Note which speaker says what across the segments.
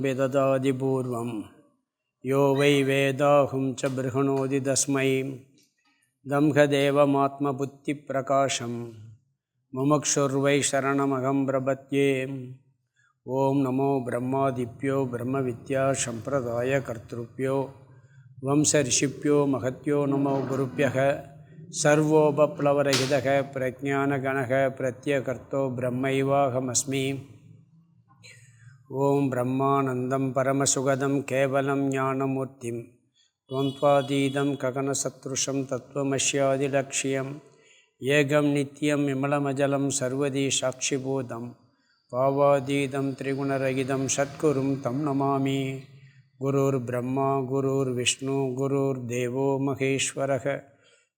Speaker 1: விததாதி பூர்வம் யோ வை வேதாஹும் ச ப்ருஹணோதி தஸ்மை தம்ஹதேவமாத்ம புத்தி பிரகாசம் முமுக்ஷுர்வை சரணமகம் பிரபத்யே. ஓம் நமோ பிரம்மாதிப்யோ பிரம்ம வித்யா சம்பிரதாய கர்த்ருப்யோ வம்ச ரிஷிப்யோ மகத்யோ நமோ குருப்யக சர்வோபப்ளவரஹிதக பிரஜானகணக பிரத்யகர்த்தோ பிரம்மைவாஹமஸ்மி. ஓம் பிரம்மானந்தம் பரமசுகதம் கேவலம் ஞானமூர்த்திம் துவந்த்வாதீதம் ககனசத்ருஷம் தத்துவமஸ்யாதிலக்ஷ்யம் ஏகம் நித்யம் விமலமஜலம் சர்வதி சாட்சிபூதம் பாவாதீதம் திரிகுணரகிதம் சத்குரும் தம் நமாமி. குருர் பிரம்மா குருர் விஷ்ணு குருர் தேவோ மகேஸ்வரக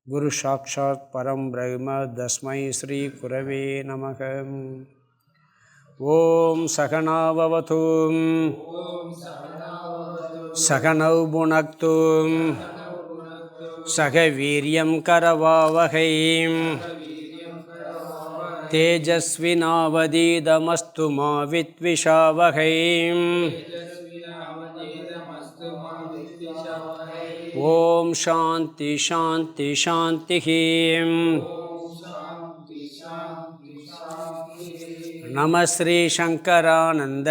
Speaker 1: குரு சாட்சாத் பரம் பிரம்ம தஸ்மை ஸ்ரீ குரவே நமக. ஓம் சகனாவவது சகனௌ புனக்து சக வீரியம் கரவாவகை தேஜஸ்வினாவதீதமஸ்து மா வித்விஷாவகை. ஓம் சாந்தி சாந்தி சாந்தி. நம ஸ்ரீ சங்கரானந்த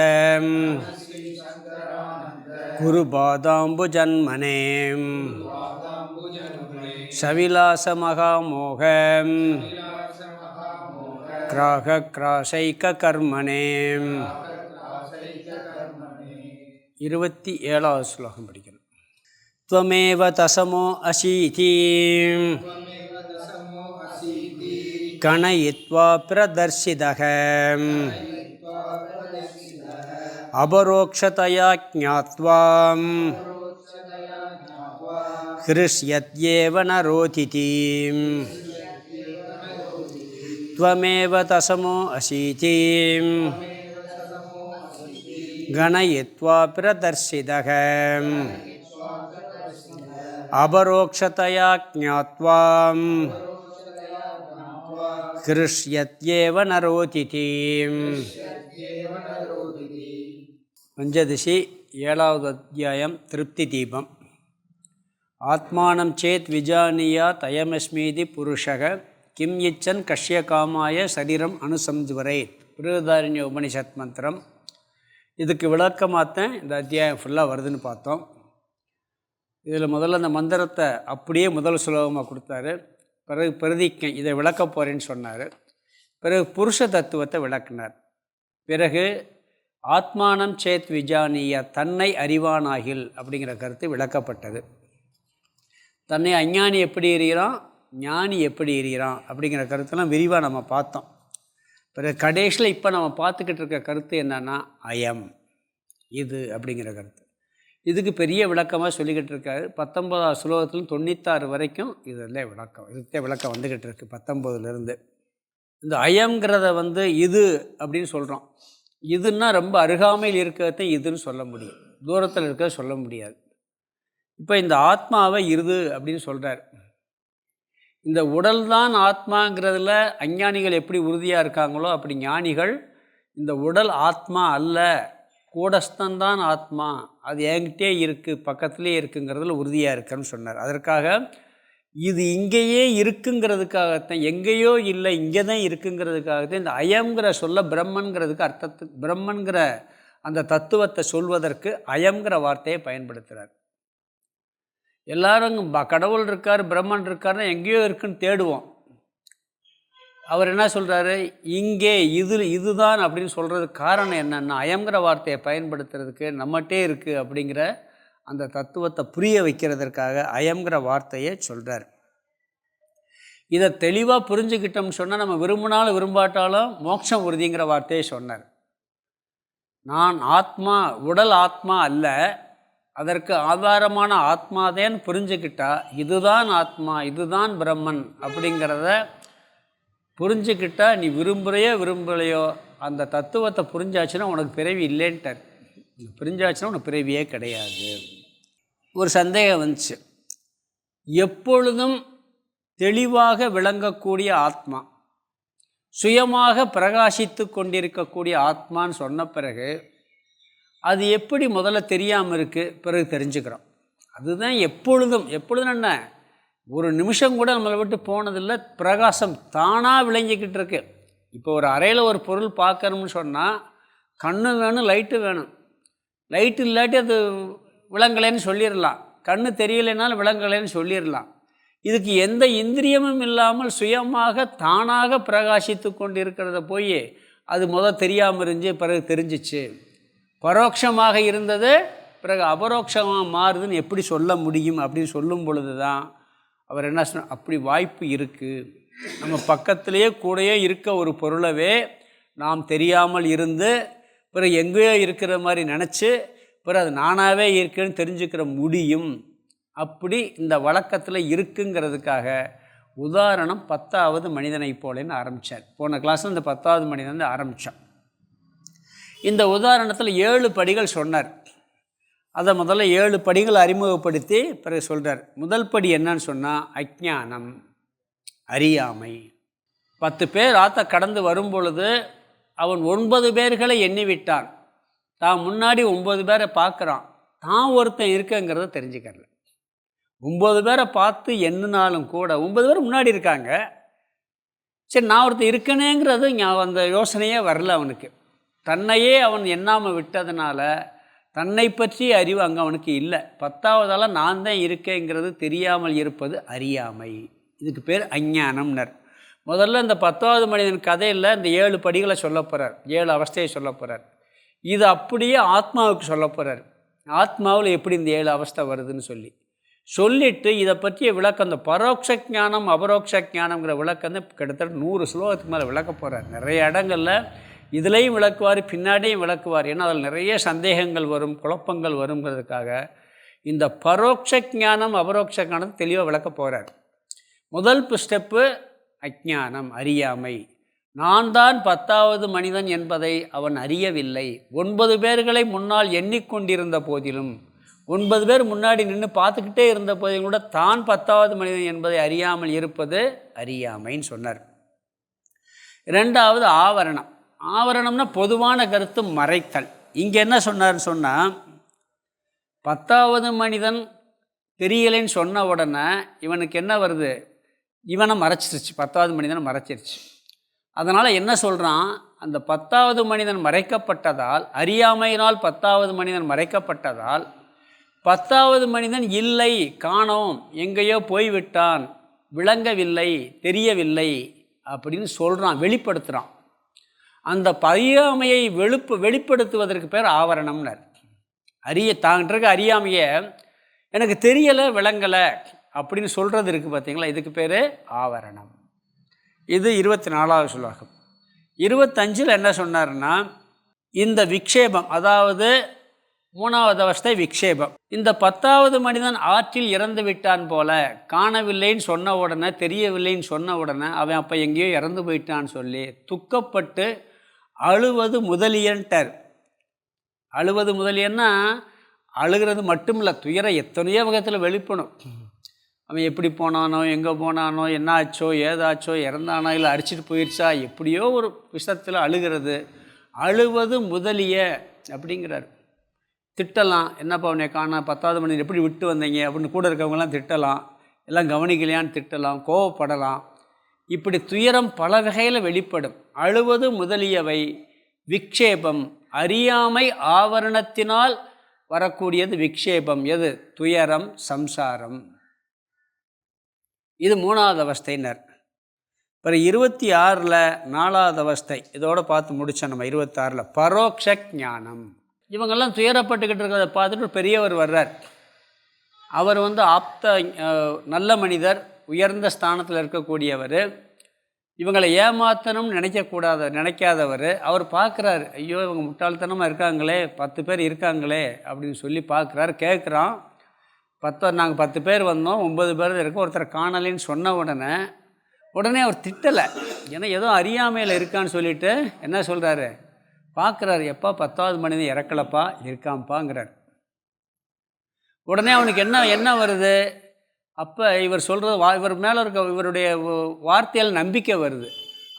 Speaker 1: குருபாதாம்புஜன்மனே சவிலாச மகாமோக கிராக கிராசைக கர்மணே. 27வது ஸ்லோகம் படிக்கிறோம். த்வமேவ தசமோ அசீதி கணயித்வா பிரதர்சிதக அபரோக்ஷதயா ஞாத்வா ஹ்ருஷ்யத்யேவ நரோதிதி. த்வமேவ தசமோ அசீதி கணயித்வா பிரதர்சிதக அபரோக்ஷதயா ஞாத்வா ஹ்ருஷ்யத்யேவ நரோதிதி. பஞ்சதசி 7வது அத்தியாயம் திருப்தி தீபம். ஆத்மானம் சேத் விஜானியாத் அயமஸ்மீதி புருஷக கிம் இச்சன் கஷ்ய காமாய சரீரம் அனுசம்ஜ்வரேத். பிருகதாரண்ய உபனிஷத் மந்திரம். இதுக்கு விளக்கமாகத்தான் இந்த அத்தியாயம் ஃபுல்லாக வருதுன்னு பார்த்தோம். இதில் முதல்ல அந்த மந்திரத்தை அப்படியே முதல் சுலோகமாக கொடுத்தாரு. பிறகு பிரதிக்கை இதை விளக்க போகிறேன்னு சொன்னார். பிறகு புருஷ தத்துவத்தை விளக்கினார். பிறகு ஆத்மானம் சேத் விஜானிய தன்னை அறிவானாகில் அப்படிங்கிற கருத்து விளக்கப்பட்டது. தன்னை அஞ்ஞானி எப்படி எறிகிறான், ஞானி எப்படி எறிகிறான் அப்படிங்கிற கருத்தெல்லாம் விரிவாக நம்ம பார்த்தோம். பிறகு கடைசியில் இப்போ நம்ம பார்த்துக்கிட்டு இருக்க கருத்து என்னென்னா அயம், இது அப்படிங்கிற கருத்து. இதுக்கு பெரிய விளக்கமாக சொல்லிக்கிட்டு இருக்காரு. 19வது ஸ்லோகத்தில் 96 வரைக்கும் இதில் விளக்கம், இதுக்கே விளக்கம் வந்துக்கிட்டு இருக்குது 19லேருந்து. இந்த அயங்கிறத இது அப்படின்னு சொல்கிறோம். இதுன்னா ரொம்ப அருகாமையில் இருக்கிறத இதுன்னு சொல்ல முடியும், தூரத்தில் இருக்கிறத சொல்ல முடியாது. இப்போ இந்த ஆத்மாவை இது அப்படின்னு சொல்கிறார். இந்த உடல் தான் ஆத்மாங்கிறதுல அஞ்ஞானிகள் எப்படி உறுதியாக இருக்காங்களோ அப்படி ஞானிகள் இந்த உடல் ஆத்மா அல்ல, கூடஸ்தந்தான் ஆத்மா, அது என்கிட்டே இருக்குது, பக்கத்துலேயே இருக்குங்கிறதுல உறுதியாக இருக்குன்னு சொன்னார். அதற்காக இது இங்கேயே இருக்குங்கிறதுக்காகத்தான், எங்கேயோ இல்லை இங்கே தான் இருக்குங்கிறதுக்காகத்தான் இந்த அயம்ங்கிற சொல்ல பிரம்மன்கிறதுக்கு அர்த்தத்துக்கு, பிரம்மன்கிற அந்த தத்துவத்தை சொல்வதற்கு அயம்ங்கிற வார்த்தையை பயன்படுத்துகிறார். எல்லாரும் கடவுள் இருக்கார் பிரம்மன் இருக்காருன்னா எங்கேயோ இருக்குன்னு தேடுவோம். அவர் என்ன சொல்கிறாரு, இங்கே இதுதான் அப்படின்னு சொல்கிறதுக்கு காரணம் என்னென்னா அயம்ங்கிற வார்த்தையை பயன்படுத்துறதுக்கு நம்மகிட்டே இருக்குது அப்படிங்கிற அந்த தத்துவத்தை புரிய வைக்கிறதுக்காக அயம்ங்கிற வார்த்தையை சொல்கிறார். இதை தெளிவாக புரிஞ்சுக்கிட்டோம்னு சொன்னால் நம்ம விரும்பினாலும் விரும்பாட்டாலும் மோட்சம் உறுதிங்கிற வார்த்தையை சொன்னார். நான் ஆத்மா, உடல் ஆத்மா அல்ல, அதற்கு ஆதாரமான ஆத்மாதேன்னு புரிஞ்சுக்கிட்டா இதுதான் ஆத்மா, இதுதான் பிரம்மன் அப்படிங்கிறத புரிஞ்சுக்கிட்டா நீ விரும்பலையோ அந்த தத்துவத்தை புரிஞ்சாச்சுன்னா உனக்கு பிறவி இல்லைன்ட்டார். புரிஞ்சாச்சுன்னா உனக்கு பிறவியே கிடையாது. ஒரு சந்தேகம் வந்துச்சு, எப்பொழுதும் தெளிவாக விளங்கக்கூடிய ஆத்மா, சுயமாக பிரகாசித்து கொண்டிருக்கக்கூடிய ஆத்மான்னு சொன்ன பிறகு அது எப்படி முதல்ல தெரியாமல் இருக்குது, பிறகு தெரிஞ்சுக்கிறோம். அதுதான் எப்பொழுதும் என்ன ஒரு நிமிஷம் கூட நம்மளை விட்டு போனதில்லை. பிரகாசம் தானாக விளங்கிக்கிட்டு இருக்கு. இப்போ ஒரு அறையில் ஒரு பொருள் பார்க்கணும்னு சொன்னால் கண்ணு வேணும், லைட்டு வேணும். லைட்டு இல்லாட்டி அது விளங்கலைன்னு சொல்லிடலாம். கண்ணு தெரியலைனாலும் விளங்கலைன்னு சொல்லிடலாம். இதுக்கு எந்த இந்திரியமும் இல்லாமல் சுயமாக தானாக பிரகாசித்து கொண்டு இருக்கிறத போய் அது தெரியாமல் இருந்துச்சு, பிறகு தெரிஞ்சிச்சு. பரோட்சமாக இருந்தது பிறகு அபரோக்ஷமாக மாறுதுன்னு எப்படி சொல்ல முடியும் அப்படின்னு சொல்லும் பொழுது தான் அவர் என்ன சொன்னார், அப்படி வாய்ப்பு இருக்குது. நம்ம பக்கத்திலேயே கூடயே இருக்க ஒரு பொருளவே நாம் தெரியாமல் இருந்து பிறகு எங்கேயோ இருக்கிற மாதிரி நினச்சி பிறகு அது நானாகவே இருக்குன்னு தெரிஞ்சுக்கிற முடியும். அப்படி இந்த வழக்கத்தில் இருக்குங்கிறதுக்காக உதாரணம் 10வது மனிதனை போலேன்னு ஆரம்பித்தார். போன கிளாஸில் இந்த 10வது மனிதன் ஆரம்பித்தான். இந்த உதாரணத்தில் 7 படிகள் சொன்னார். அதை முதல்ல 7 படிகள் அறிமுகப்படுத்தி பிறகு சொல்கிறார். முதல் படி என்னன்னு சொன்னால் அஞ்ஞானம், அறியாமை. 10 பேர் ஆற்ற கடந்து வரும் பொழுது அவன் 9 பேர்களை எண்ணிவிட்டான். தான் முன்னாடி 9 பேரை பார்க்குறான், தான் ஒருத்தன் இருக்குங்கிறத தெரிஞ்சுக்கல. 9 பேரை பார்த்து எண்ணினாலும் கூட 9 பேர் முன்னாடி இருக்காங்க. சரி, நான் ஒருத்தர் இருக்கனேங்கிறது அந்த யோசனையே வரல அவனுக்கு. தன்னையே அவன் எண்ணாமல் விட்டதுனால தன்னை பற்றிய அறிவு அங்கே அவனுக்கு இல்லை. 10வதால் நான் தான் இருக்கேங்கிறது தெரியாமல் இருப்பது அறியாமை. இதுக்கு பேர் அஞ்ஞானம்னர். முதல்ல இந்த 10வது மனிதன் கதையில் இந்த 7 படிகளை சொல்ல போகிறார், 7 அவஸ்தையை சொல்ல போகிறார். இது அப்படியே ஆத்மாவுக்கு சொல்ல போகிறார். ஆத்மாவில் எப்படி இந்த 7 அவஸ்தை வருதுன்னு சொல்லிட்டு இதை பற்றிய விளக்கம், இந்த பரோட்ச ஞானம் அபரோக்ஷ ஞானங்கிற விளக்கம் வந்து கிட்டத்தட்ட 100 ஸ்லோகத்துக்கு மேலே விளக்க போகிறார். நிறைய இடங்களில் இதுலேயும் விளக்குவார், பின்னாடியும் விளக்குவார். ஏன்னா அதில் நிறைய சந்தேகங்கள் வரும், குழப்பங்கள் வருங்கிறதுக்காக இந்த பரோட்ச ஞானம் அபரோக்ஷ ஞானத்தை தெளிவாக விளக்க போகிறார். முதல் ஸ்டெப்பு அஞ்ஞானம், அறியாமை. நான் தான் 10வது மனிதன் என்பதை அவன் அறியவில்லை. 9 பேர்களை முன்னால் எண்ணிக்கொண்டிருந்த போதிலும், 9 பேர் முன்னாடி நின்று பார்த்துக்கிட்டே இருந்த போதிலும் கூட தான் 10வது மனிதன் என்பதை அறியாமல் இருப்பது அறியாமைன்னு சொன்னார். 2வது ஆவரணம். ஆவரணம்னா பொதுவான கருத்து மறைத்தல். இங்கே என்ன சொன்னார்னு சொன்னால், 10வது மனிதன் தெரியலைன்னு சொன்ன உடனே இவனுக்கு என்ன வருது, இவனை மறைச்சிருச்சு, 10வது மனிதனை மறைச்சிருச்சு. அதனால் என்ன சொல்கிறான், அந்த 10வது மனிதன் மறைக்கப்பட்டதால், அறியாமையினால் 10வது மனிதன் மறைக்கப்பட்டதால் 10வது மனிதன் இல்லை, காணோம், எங்கேயோ போய்விட்டான், விளங்கவில்லை, தெரியவில்லை அப்படின்னு சொல்கிறான், வெளிப்படுத்துகிறான். அந்த அறியாமையை வெளிப்படுத்துவதற்கு பேர் ஆவரணம்னர். தாங்கிட்ட அறியாமையை எனக்கு தெரியலை, விளங்கலை அப்படின்னு சொல்கிறது இருக்குது பார்த்தீங்களா, இதுக்கு பேர் ஆவரணம். இது 24வது ஸ்லோகம். 25ல் என்ன சொன்னார்னா, இந்த விக்ஷேபம், அதாவது 3வது அவஸ்தை விக்ஷேபம். இந்த 10வது மனிதன் ஆற்றில் இறந்து விட்டான் போல, காணவில்லைன்னு சொன்ன உடனே, தெரியவில்லைன்னு சொன்ன உடனே அவன் அப்போ எங்கேயோ இறந்து போயிட்டான்னு சொல்லி துக்கப்பட்டு அழுவது முதலியன்ட்டார். அழுவது முதலியன்னா அழுகிறது மட்டும் இல்லை, துயரம் எத்தனையோ வகத்தில் வெளிப்படும். அவன் எப்படி போனானோ, எங்கே போனானோ, என்ன ஆச்சோ, ஏதாச்சோ, இறந்தானோ, இல்லை அடிச்சிட்டு போயிடுச்சா, எப்படியோ ஒரு விஷயத்தில் அழுகிறது. அழுவது முதலிய அப்படிங்கிறார். திட்டலாம், என்னப்பா உன்னை காண 10வது மனிதன் எப்படி விட்டு வந்தீங்க அப்படின்னு கூட இருக்கவங்களாம் திட்டலாம், எல்லாம் கவனிக்கலையான்னு திட்டலாம், கோவப்படலாம். இப்படி துயரம் பல வகையில் வெளிப்படும். அழுவது முதலியவை விக்ஷேபம், அறியாமை ஆவரணத்தினால் வரக்கூடியது விக்ஷேபம். எது? துயரம், சம்சாரம். இது 3வது அவஸ்தையினர். பிறகு 26ல் 4வது அவஸ்தை, இதோடு பார்த்து முடித்தோம் நம்ம. 26ல் பரோட்ச ஞானம். இவங்கெல்லாம் துயரப்பட்டுக்கிட்டு இருக்கிறத பார்த்துட்டு பெரியவர் வர்றார். அவர் நல்ல மனிதர், உயர்ந்த ஸ்தானத்தில் இருக்கக்கூடியவர். இவங்களை ஏமாற்றணும்னு நினைக்காதவர். அவர் பார்க்குறாரு, ஐயோ இவங்க முட்டாள்தனமாக இருக்காங்களே, 10 பேர் இருக்காங்களே அப்படின்னு சொல்லி பார்க்குறாரு. கேட்குறான், நாங்கள் 10 பேர் வந்தோம், 9 பேர் இருக்கோம், ஒருத்தர் காணலைன்னு சொன்ன உடனே அவர் திட்டலை. ஏன்னா ஏதோ அறியாமையில் இருக்கான்னு சொல்லிட்டு என்ன சொல்கிறாரு, பார்க்குறாரு, எப்பா 10வது மனிதன் இறக்கலப்பா, இருக்காம்ப்பாங்கிறார். உடனே அவனுக்கு என்ன வருது, அப்போ இவர் சொல்கிறது இவர் மேலே இருக்க இவருடைய வார்த்தையால் நம்பிக்கை வருது.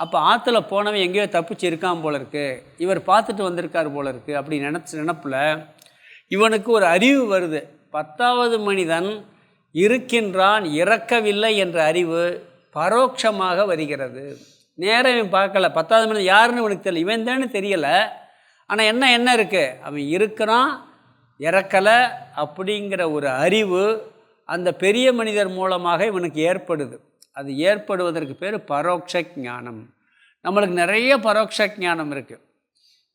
Speaker 1: அப்போ ஆற்றுல போனவன் எங்கேயோ தப்பிச்சு இருக்கான் போல இருக்குது, இவர் பார்த்துட்டு வந்திருக்கார் போல இருக்குது அப்படி நினப்பில் இவனுக்கு ஒரு அறிவு வருது. 10வது மனிதன் இருக்கின்றான், இறக்கவில்லை என்ற அறிவு பரோட்சமாக வருகிறது. நேரம் இவன் பார்க்கல, 10வது மனிதன் யாருன்னு இவனுக்கு தெரியல, இவன் தானே தெரியலை. ஆனால் என்ன இருக்குது, அவன் இருக்கிறான், இறக்கலை அப்படிங்கிற ஒரு அறிவு அந்த பெரிய மனிதர் மூலமாக இவனுக்கு ஏற்படுது. அது ஏற்படுவதற்கு பேர் பரோட்ச ஞானம். நம்மளுக்கு நிறைய பரோட்ச ஞானம் இருக்குது.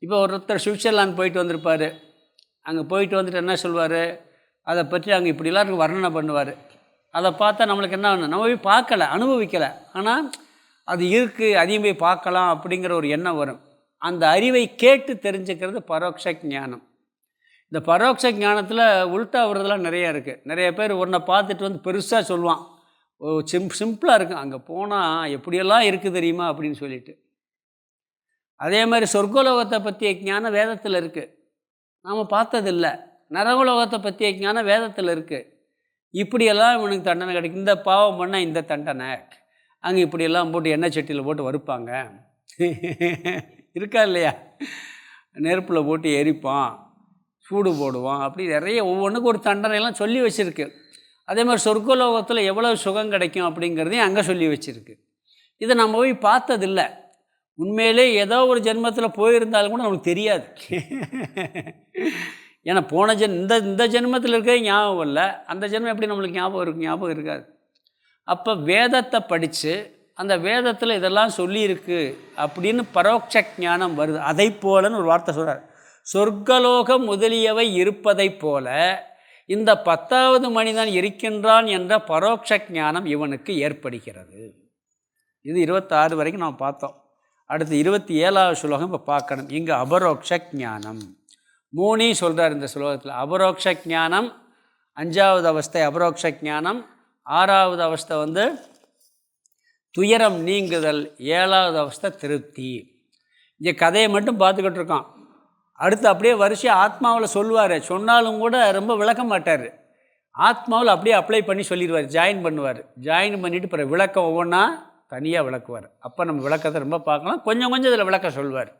Speaker 1: இப்போ ஒருத்தர் சுவிட்சர்லாந்து போயிட்டு வந்திருப்பார். அங்கே போயிட்டு வந்துட்டு என்ன சொல்வார், அதை பற்றி அங்கே இப்படிலாம் வர்ணனை பண்ணுவார். அதை பார்த்தா நம்மளுக்கு என்ன ஆகணும், நம்ம போய் பார்க்கலை, அனுபவிக்கலை, ஆனால் அது இருக்குது, அதையும் போய் பார்க்கலாம் அப்படிங்கிற ஒரு எண்ணம் வரும். அந்த அறிவை கேட்டு தெரிஞ்சுக்கிறது பரோட்ச ஞானம். இந்த பரோட்ச ஞானத்தில் உல்ட்டா வர்றதுலாம் நிறையா இருக்குது. நிறைய பேர் ஒன்றை பார்த்துட்டு வந்து பெருசாக சொல்லுவான், சிம்பிளாக இருக்கும், அங்கே போனால் எப்படியெல்லாம் இருக்குது தெரியுமா அப்படின்னு சொல்லிட்டு. அதே மாதிரி சொர்க்கலோகத்தை பற்றிய ஞானம் வேதத்தில் இருக்குது, நாம் பார்த்ததில்லை. நரகலோகத்தை பற்றிய ஞானம் வேதத்தில் இருக்குது. இப்படியெல்லாம் இவனுக்கு தண்டனை கிடைக்கும், இந்த பாவம் பண்ணால் இந்த தண்டனை, அங்கே இப்படியெல்லாம் போட்டு எண்ணெய் சட்டியில் போட்டு வறுப்பாங்க, இருக்கா இல்லையா, நெருப்பில் போட்டு எரிப்பான், சூடு போடுவான், அப்படி நிறைய ஒவ்வொன்றுக்கு ஒரு தண்டனையெல்லாம் சொல்லி வச்சுருக்கு. அதே மாதிரி சொர்க்கலோகத்தில் எவ்வளோ சுகம் கிடைக்கும் அப்படிங்கிறதையும் அங்கே சொல்லி வச்சுருக்கு. இதை நம்ம போய் பார்த்ததில்லை. உண்மையிலே ஏதோ ஒரு ஜென்மத்தில் போயிருந்தாலும் கூட நமக்கு தெரியாது. ஏன்னா போன இந்த ஜென்மத்தில் இருக்கிறது ஞாபகம் இல்லை, அந்த ஜென்மம் எப்படி நம்மளுக்கு ஞாபகம் இருக்காது. அப்போ வேதத்தை படித்து அந்த வேதத்தில் இதெல்லாம் சொல்லியிருக்கு அப்படின்னு பரோட்ச ஞானம் வருது. அதை போலன்னு ஒரு வார்த்தை சொல்கிறார், சொர்க்கலோகம் முதலியவை இருப்பதை போல இந்த 10வது மனிதன் இருக்கின்றான் என்ற பரோட்ச ஞானம் இவனுக்கு ஏற்படுகிறது. இது 26 வரைக்கும் நாம் பார்த்தோம். அடுத்து 27வது ஸ்லோகம் இப்போ பார்க்கணும். இங்கே அபரோக்ஷ ஞானம் 3 சொல்கிறார் இந்த ஸ்லோகத்தில். அபரோக்ஷ ஞானம் 5வது அவஸ்தை அபரோக்ஷ ஞானம், 6வது அவஸ்தை துயரம் நீங்குதல், 7வது அவஸ்தை திருப்தி. இங்கே கதையை மட்டும் பார்த்துக்கிட்டு இருக்கோம். அடுத்து அப்படியே வரிசையாக ஆத்மாவில் சொல்லுவார். சொன்னாலும் கூட ரொம்ப விளக்க மாட்டார். ஆத்மாவில் அப்படியே அப்ளை பண்ணி சொல்லிடுவார், ஜாயின் பண்ணுவார். ஜாயின் பண்ணிவிட்டு பிறகு விளக்கம் ஒவ்வொன்றா தனியாக விளக்குவார். அப்போ நம்ம விளக்கத்தை ரொம்ப பார்க்கலாம், கொஞ்சம் இதில் விளக்க சொல்வார்.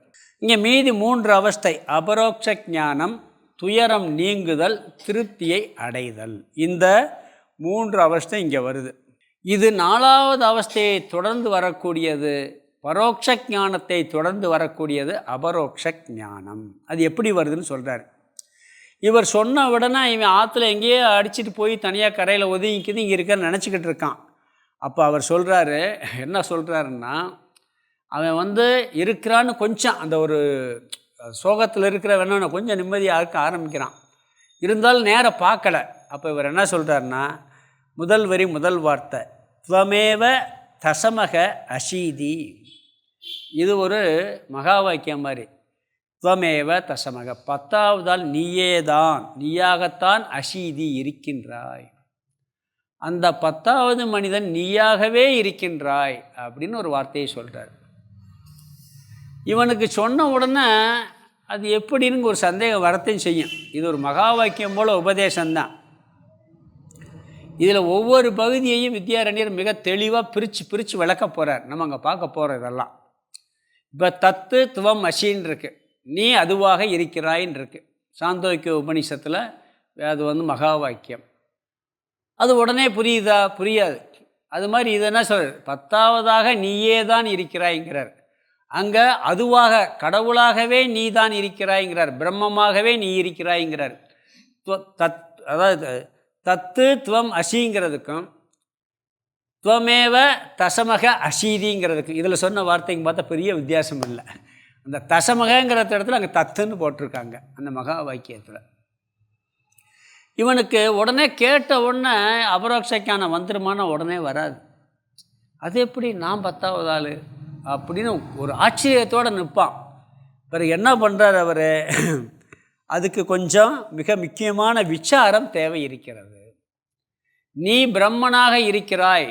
Speaker 1: இங்கே மீதி 3 அவஸ்தை அபரோக்ஷ ஞானம், துயரம் நீங்குதல், திருப்தியை அடைதல். இந்த 3 அவஸ்தை இங்கே வருது. இது 4வது அவஸ்தையை தொடர்ந்து வரக்கூடியது, பரோட்ச ஞானத்தை தொடர்ந்து வரக்கூடியது அபரோக்ஷ ஞானம். அது எப்படி வருதுன்னு சொல்கிறார். இவர் சொன்ன உடனே இவன் ஆற்றுல எங்கேயோ அடிச்சுட்டு போய் தனியாக கரையில் ஒதுங்கிக்கிது இங்கே இருக்கான்னு நினச்சிக்கிட்டு இருக்கான். அப்போ அவர் சொல்கிறாரு, என்ன சொல்கிறாருன்னா, அவன் இருக்கிறான்னு கொஞ்சம் அந்த ஒரு சோகத்தில் இருக்கிற வேணும்னா கொஞ்சம் நிம்மதியாக இருக்க ஆரம்பிக்கிறான். இருந்தாலும் நேராக பார்க்கல. அப்போ இவர் என்ன சொல்கிறாருன்னா, முதல் வரி முதல் வார்த்தை துவமேவ தசமக அசீதி. இது ஒரு மகா வாக்கியம் மாதிரி. துவமேவ தசமக, 10வதால் நீயேதான், நீயாகத்தான் அசீதி இருக்கின்றாய். அந்த 10வது மனிதன் நீயாகவே இருக்கின்றாய் அப்படின்னு ஒரு வார்த்தையை சொல்கிறார். இவனுக்கு சொன்ன உடனே அது எப்படின்னு ஒரு சந்தேகம் வரத்தையும் செய்யும். இது ஒரு மகா வாக்கியம் போல் உபதேசம்தான். இதில் ஒவ்வொரு பகுதியையும் வித்யாரண்யர் மிக தெளிவாக பிரித்து விளக்க போகிறார். நம்ம அங்கே பார்க்க போகிற இதெல்லாம். இப்போ தத்து துவம் அசின்னு இருக்குது, நீ அதுவாக இருக்கிறாயின்னு இருக்குது. சாந்தோக்கிய உபநிஷத்தில் அது மகா வாக்கியம். அது உடனே புரியுதா? புரியாது. அது மாதிரி இது என்ன சொல்கிறார், 10வதாக நீயே தான் இருக்கிறாய்ங்கிறார். அங்கே அதுவாக கடவுளாகவே நீ தான் இருக்கிறாய்ங்கிறார், பிரம்மமாகவே நீ இருக்கிறாய்ங்கிறார். அதாவது தத்து துவம் அசிங்கிறதுக்கும் துவமேவ தசமக அசீதிங்கிறதுக்கும் இதில் சொன்ன வார்த்தைக்கு பார்த்தா பெரிய வித்தியாசம் இல்லை. அந்த தசமகங்கிற இடத்துல அங்கே தத்துன்னு போட்டிருக்காங்க அந்த மகா வாக்கியத்தில். இவனுக்கு உடனே கேட்ட உடனே அபரோக்ஷ ஞானம் வந்துருமான உடனே வராது. அது எப்படி நான் 10வது ஆள் அப்படின்னு ஒரு ஆச்சரியத்தோடு நிற்பான். பிறகு என்ன பண்ணுறார் அவர், அதுக்கு கொஞ்சம் மிக முக்கியமான விசாரம் தேவை இருக்கிறது. நீ பிரம்மனாக இருக்கிறாய்,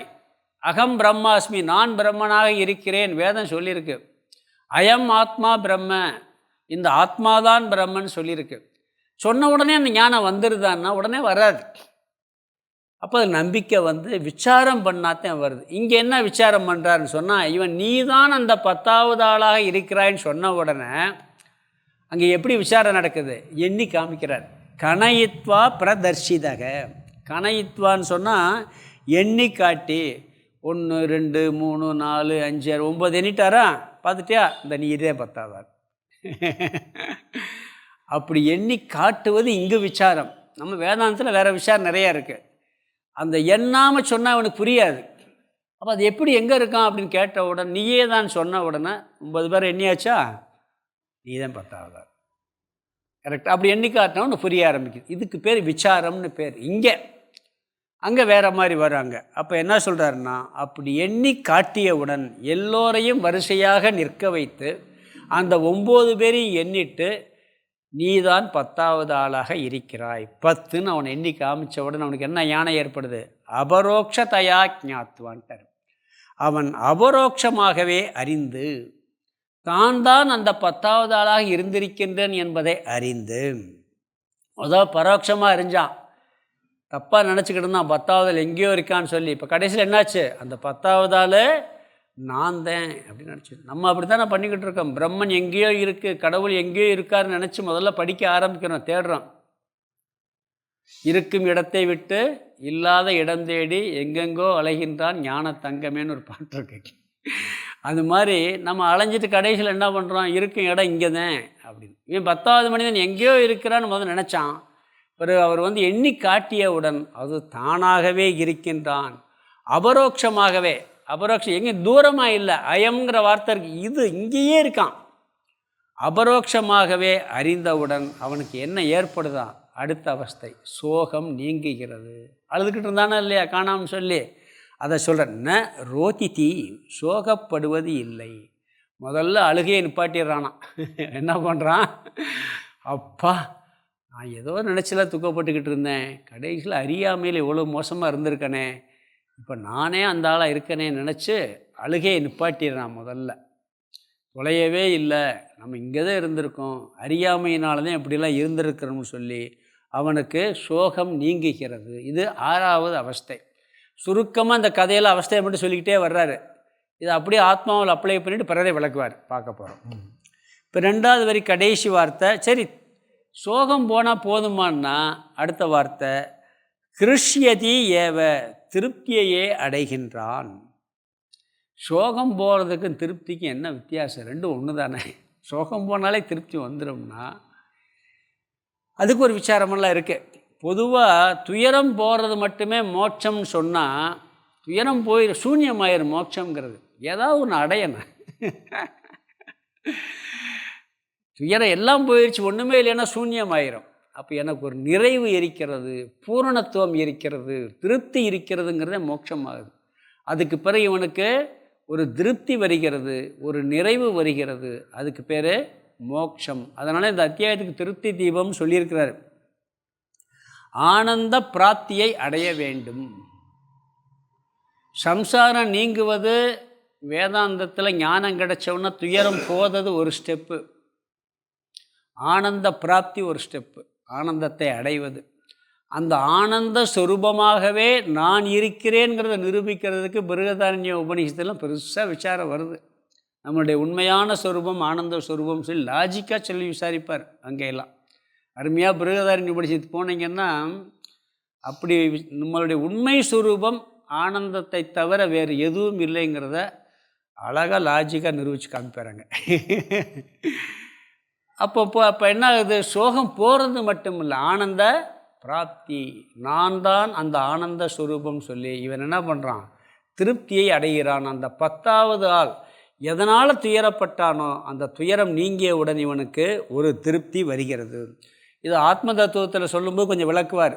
Speaker 1: அகம் பிரம்மாஸ்மி, நான் பிரம்மனாக இருக்கிறேன், வேதம் சொல்லியிருக்கு. அயம் ஆத்மா பிரம்ம, இந்த ஆத்மாதான் பிரம்மன் சொல்லியிருக்கு. சொன்ன உடனே அந்த ஞானம் வந்துடுதான்னா உடனே வராது. அப்போ அது நம்பிக்கை வந்து விசாரம் பண்ணாதான் வருது. இங்கே என்ன விசாரம் பண்ணுறாருன்னு சொன்னால், இவன் நீ தான் அந்த 10வது ஆளாக இருக்கிறாயின்னு சொன்ன உடனே அங்கே எப்படி விசாரம் நடக்குது எண்ணி காமிக்கிறார். கணயித்வா பிரதர்ஷிதக. கணயித்வான்னு சொன்னால் எண்ணி காட்டி 1 2 3 4 5 6 9 எண்ணிட்டாரா, பார்த்துட்டியா, இந்த நீ இதே 10வது. அப்படி எண்ணி காட்டுவது இங்கு விசாரம். நம்ம வேதாந்தத்தில் வேறு விசாரம் நிறையா இருக்குது. அந்த எண்ணாமல் சொன்னால் அவனுக்கு புரியாது. அப்போ அது எப்படி எங்கே இருக்கான் அப்படின்னு கேட்ட உடனே நீயே தான் சொன்ன உடனே 9 பேர் எண்ணியாச்சா, நீ தான் 10வது. கரெக்டாக அப்படி எண்ணி காட்டினவனு புரிய ஆரம்பிக்குது. இதுக்கு பேர் விசாரம்னு பேர். இங்கே அங்கே வேறு மாதிரி வராங்க. அப்போ என்ன சொல்கிறாருன்னா, அப்படி எண்ணி காட்டியவுடன் எல்லோரையும் வரிசையாக நிற்க வைத்து அந்த 9 பேரையும் எண்ணிட்டு நீதான் 10வது ஆளாக இருக்கிறாய், 10ன்னு அவனை எண்ணி காமிச்சவுடன் அவனுக்கு என்ன யானை ஏற்படுது, அபரோக்ஷ தயா ஞாத்துவான்ட்டார். அவன் அபரோக்ஷமாகவே அறிந்து தான் அந்த 10வது ஆளாக இருந்திருக்கின்றேன் என்பதை அறிந்து, அதாவது பரோட்சமாக அறிஞ்சான், தப்பாக நினச்சிக்கிட்டு இருந்தான் 10வது எங்கேயோ இருக்கான்னு சொல்லி. இப்போ கடைசியில் என்னாச்சு, அந்த 10வது ஆள் நான் தான் அப்படின்னு நினச்சி. நம்ம அப்படி தானே பண்ணிக்கிட்டு இருக்கோம். பிரம்மன் எங்கேயோ இருக்குது, கடவுள் எங்கேயோ இருக்காருன்னு நினச்சி முதல்ல படிக்க ஆரம்பிக்கிறோம், தேடுறோம். இருக்கும் இடத்தை விட்டு இல்லாத இடம் தேடி எங்கெங்கோ அலைகின்றான் ஞான தங்கமேன்னு ஒரு பாட்டு இருக்கு. அது மாதிரி நம்ம அலைஞ்சிட்டு கடைசியில் என்ன பண்ணுறோம், இருக்கும் இடம் இங்கே தான் அப்படின்னு. இவன் 10வது மனிதன் எங்கேயோ இருக்கிறான்னு முதல்ல நினச்சான். பிறகு அவர் வந்து எண்ணி காட்டியவுடன் அது தானாகவே இருக்கின்றான், அபரோக்ஷமாகவே. அபரோக்ஷம் எங்கே, தூரமாக இல்லை, அயம்ங்கிற வார்த்தை இருக்குது, இது இங்கேயே இருக்கான். அபரோக்ஷமாகவே அறிந்தவுடன் அவனுக்கு என்ன ஏற்படுதான், அடுத்த அவஸ்தை சோகம் நீங்குகிறது. அழுதுகிட்டு இருந்தானே இல்லையா காணாமல் சொல்லி, அதை சொல்கிறேன். ந ரோதிதி, சோகப்படுவது இல்லை. முதல்ல அழுகையை நிப்பாட்டிடுறானா. என்ன பண்ணுறான், அப்பா நான் ஏதோ நினச்சில துக்கப்பட்டுக்கிட்டு இருந்தேன், கடைசியில் அறியாமையில் இவ்வளோ மோசமாக இருந்திருக்கனே, இப்போ நானே அந்த ஆளாக இருக்கனே நினச்சி அழுகையை நிப்பாட்டிடுறான். முதல்ல தொலையவே இல்லை, நம்ம இங்கே தான் இருந்திருக்கோம், அறியாமையினால தான் இப்படிலாம் இருந்திருக்கிறோம்னு சொல்லி அவனுக்கு சோகம் நீங்குகிறது. இது 6வது அவஸ்தை. சுருக்கமாக இந்த கதையில் அவஸ்தையை மட்டும் சொல்லிக்கிட்டே வர்றாரு. இதை அப்படியே ஆத்மாவில் அப்ளை பண்ணிவிட்டு பிறரை விளக்குவார், பார்க்க போகிறோம். இப்போ 2வது வரி கடைசி வார்த்தை. சரி, சோகம் போனால் போதுமான்னா அடுத்த வார்த்தை கிருஷ்யதி ஏவ, திருப்தியையே அடைகின்றான். சோகம் போகிறதுக்கும் திருப்திக்கும் என்ன வித்தியாசம், ரெண்டும் ஒன்று தானே. சோகம் போனாலே திருப்தி வந்துடும்னா அதுக்கு ஒரு விசாரமெல்லாம் இருக்குது. பொதுவாக துயரம் போகிறது மட்டுமே மோட்சம்னு சொன்னால், துயரம் போய் சூன்யமாயிரும் மோட்சங்கிறது. ஏதாவது ஒன்று அடையணும். துயரம் எல்லாம் போயிடுச்சு, ஒன்றுமே இல்லைன்னா சூன்யமாயிரும். அப்போ எனக்கு ஒரு நிறைவு இருக்கிறது, பூரணத்துவம் இருக்கிறது, திருப்தி இருக்கிறதுங்கிறதே மோட்சமாகுது. அதுக்கு பிறகு இவனுக்கு ஒரு திருப்தி வருகிறது, ஒரு நிறைவு வருகிறது, அதுக்கு பேர் மோட்சம். அதனால் இந்த அத்தியாயத்துக்கு திருப்தி தீபம் சொல்லியிருக்கிறார். ஆனந்த பிராப்தியை அடைய வேண்டும். சம்சாரம் நீங்குவது வேதாந்தத்தில் ஞானம் கிடைச்சவுன்னா துயரம் போதது ஒரு ஸ்டெப்பு, ஆனந்த பிராப்தி ஒரு ஸ்டெப்பு, ஆனந்தத்தை அடைவது. அந்த ஆனந்த ஸ்வரூபமாகவே நான் இருக்கிறேங்கிறத நிரூபிக்கிறதுக்கு பிருகதாரண்ய உபநிஷத்துலாம் பெருசாக விசாரம் வருது. நம்மளுடைய உண்மையான ஸ்வரூபம் ஆனந்த ஸ்வரூபம் சொல்லி லாஜிக்காக சொல்லி விசாரிப்பார். அங்கெல்லாம் அருமையாக பிருகதாரண்ய உபநிஷத்துக்கு போனீங்கன்னா அப்படி நம்மளுடைய உண்மை ஸ்வரூபம் ஆனந்தத்தை தவிர வேறு எதுவும் இல்லைங்கிறத அழகாக லாஜிக்காக நிரூபித்து காமிப்பாருங்க. அப்போ என்ன ஆகுது, சோகம் போகிறது மட்டும் இல்லை, ஆனந்த பிராப்தி. நான் தான் அந்த ஆனந்த ஸ்வரூபம் சொல்லி இவன் என்ன பண்ணுறான், திருப்தியை அடைகிறான். அந்த 10வது ஆள் எதனால் துயரப்பட்டானோ அந்த துயரம் நீங்கியவுடன் இவனுக்கு ஒரு திருப்தி வருகிறது. இது ஆத்ம தத்துவத்தில் சொல்லும்போது கொஞ்சம் விளக்குவார்.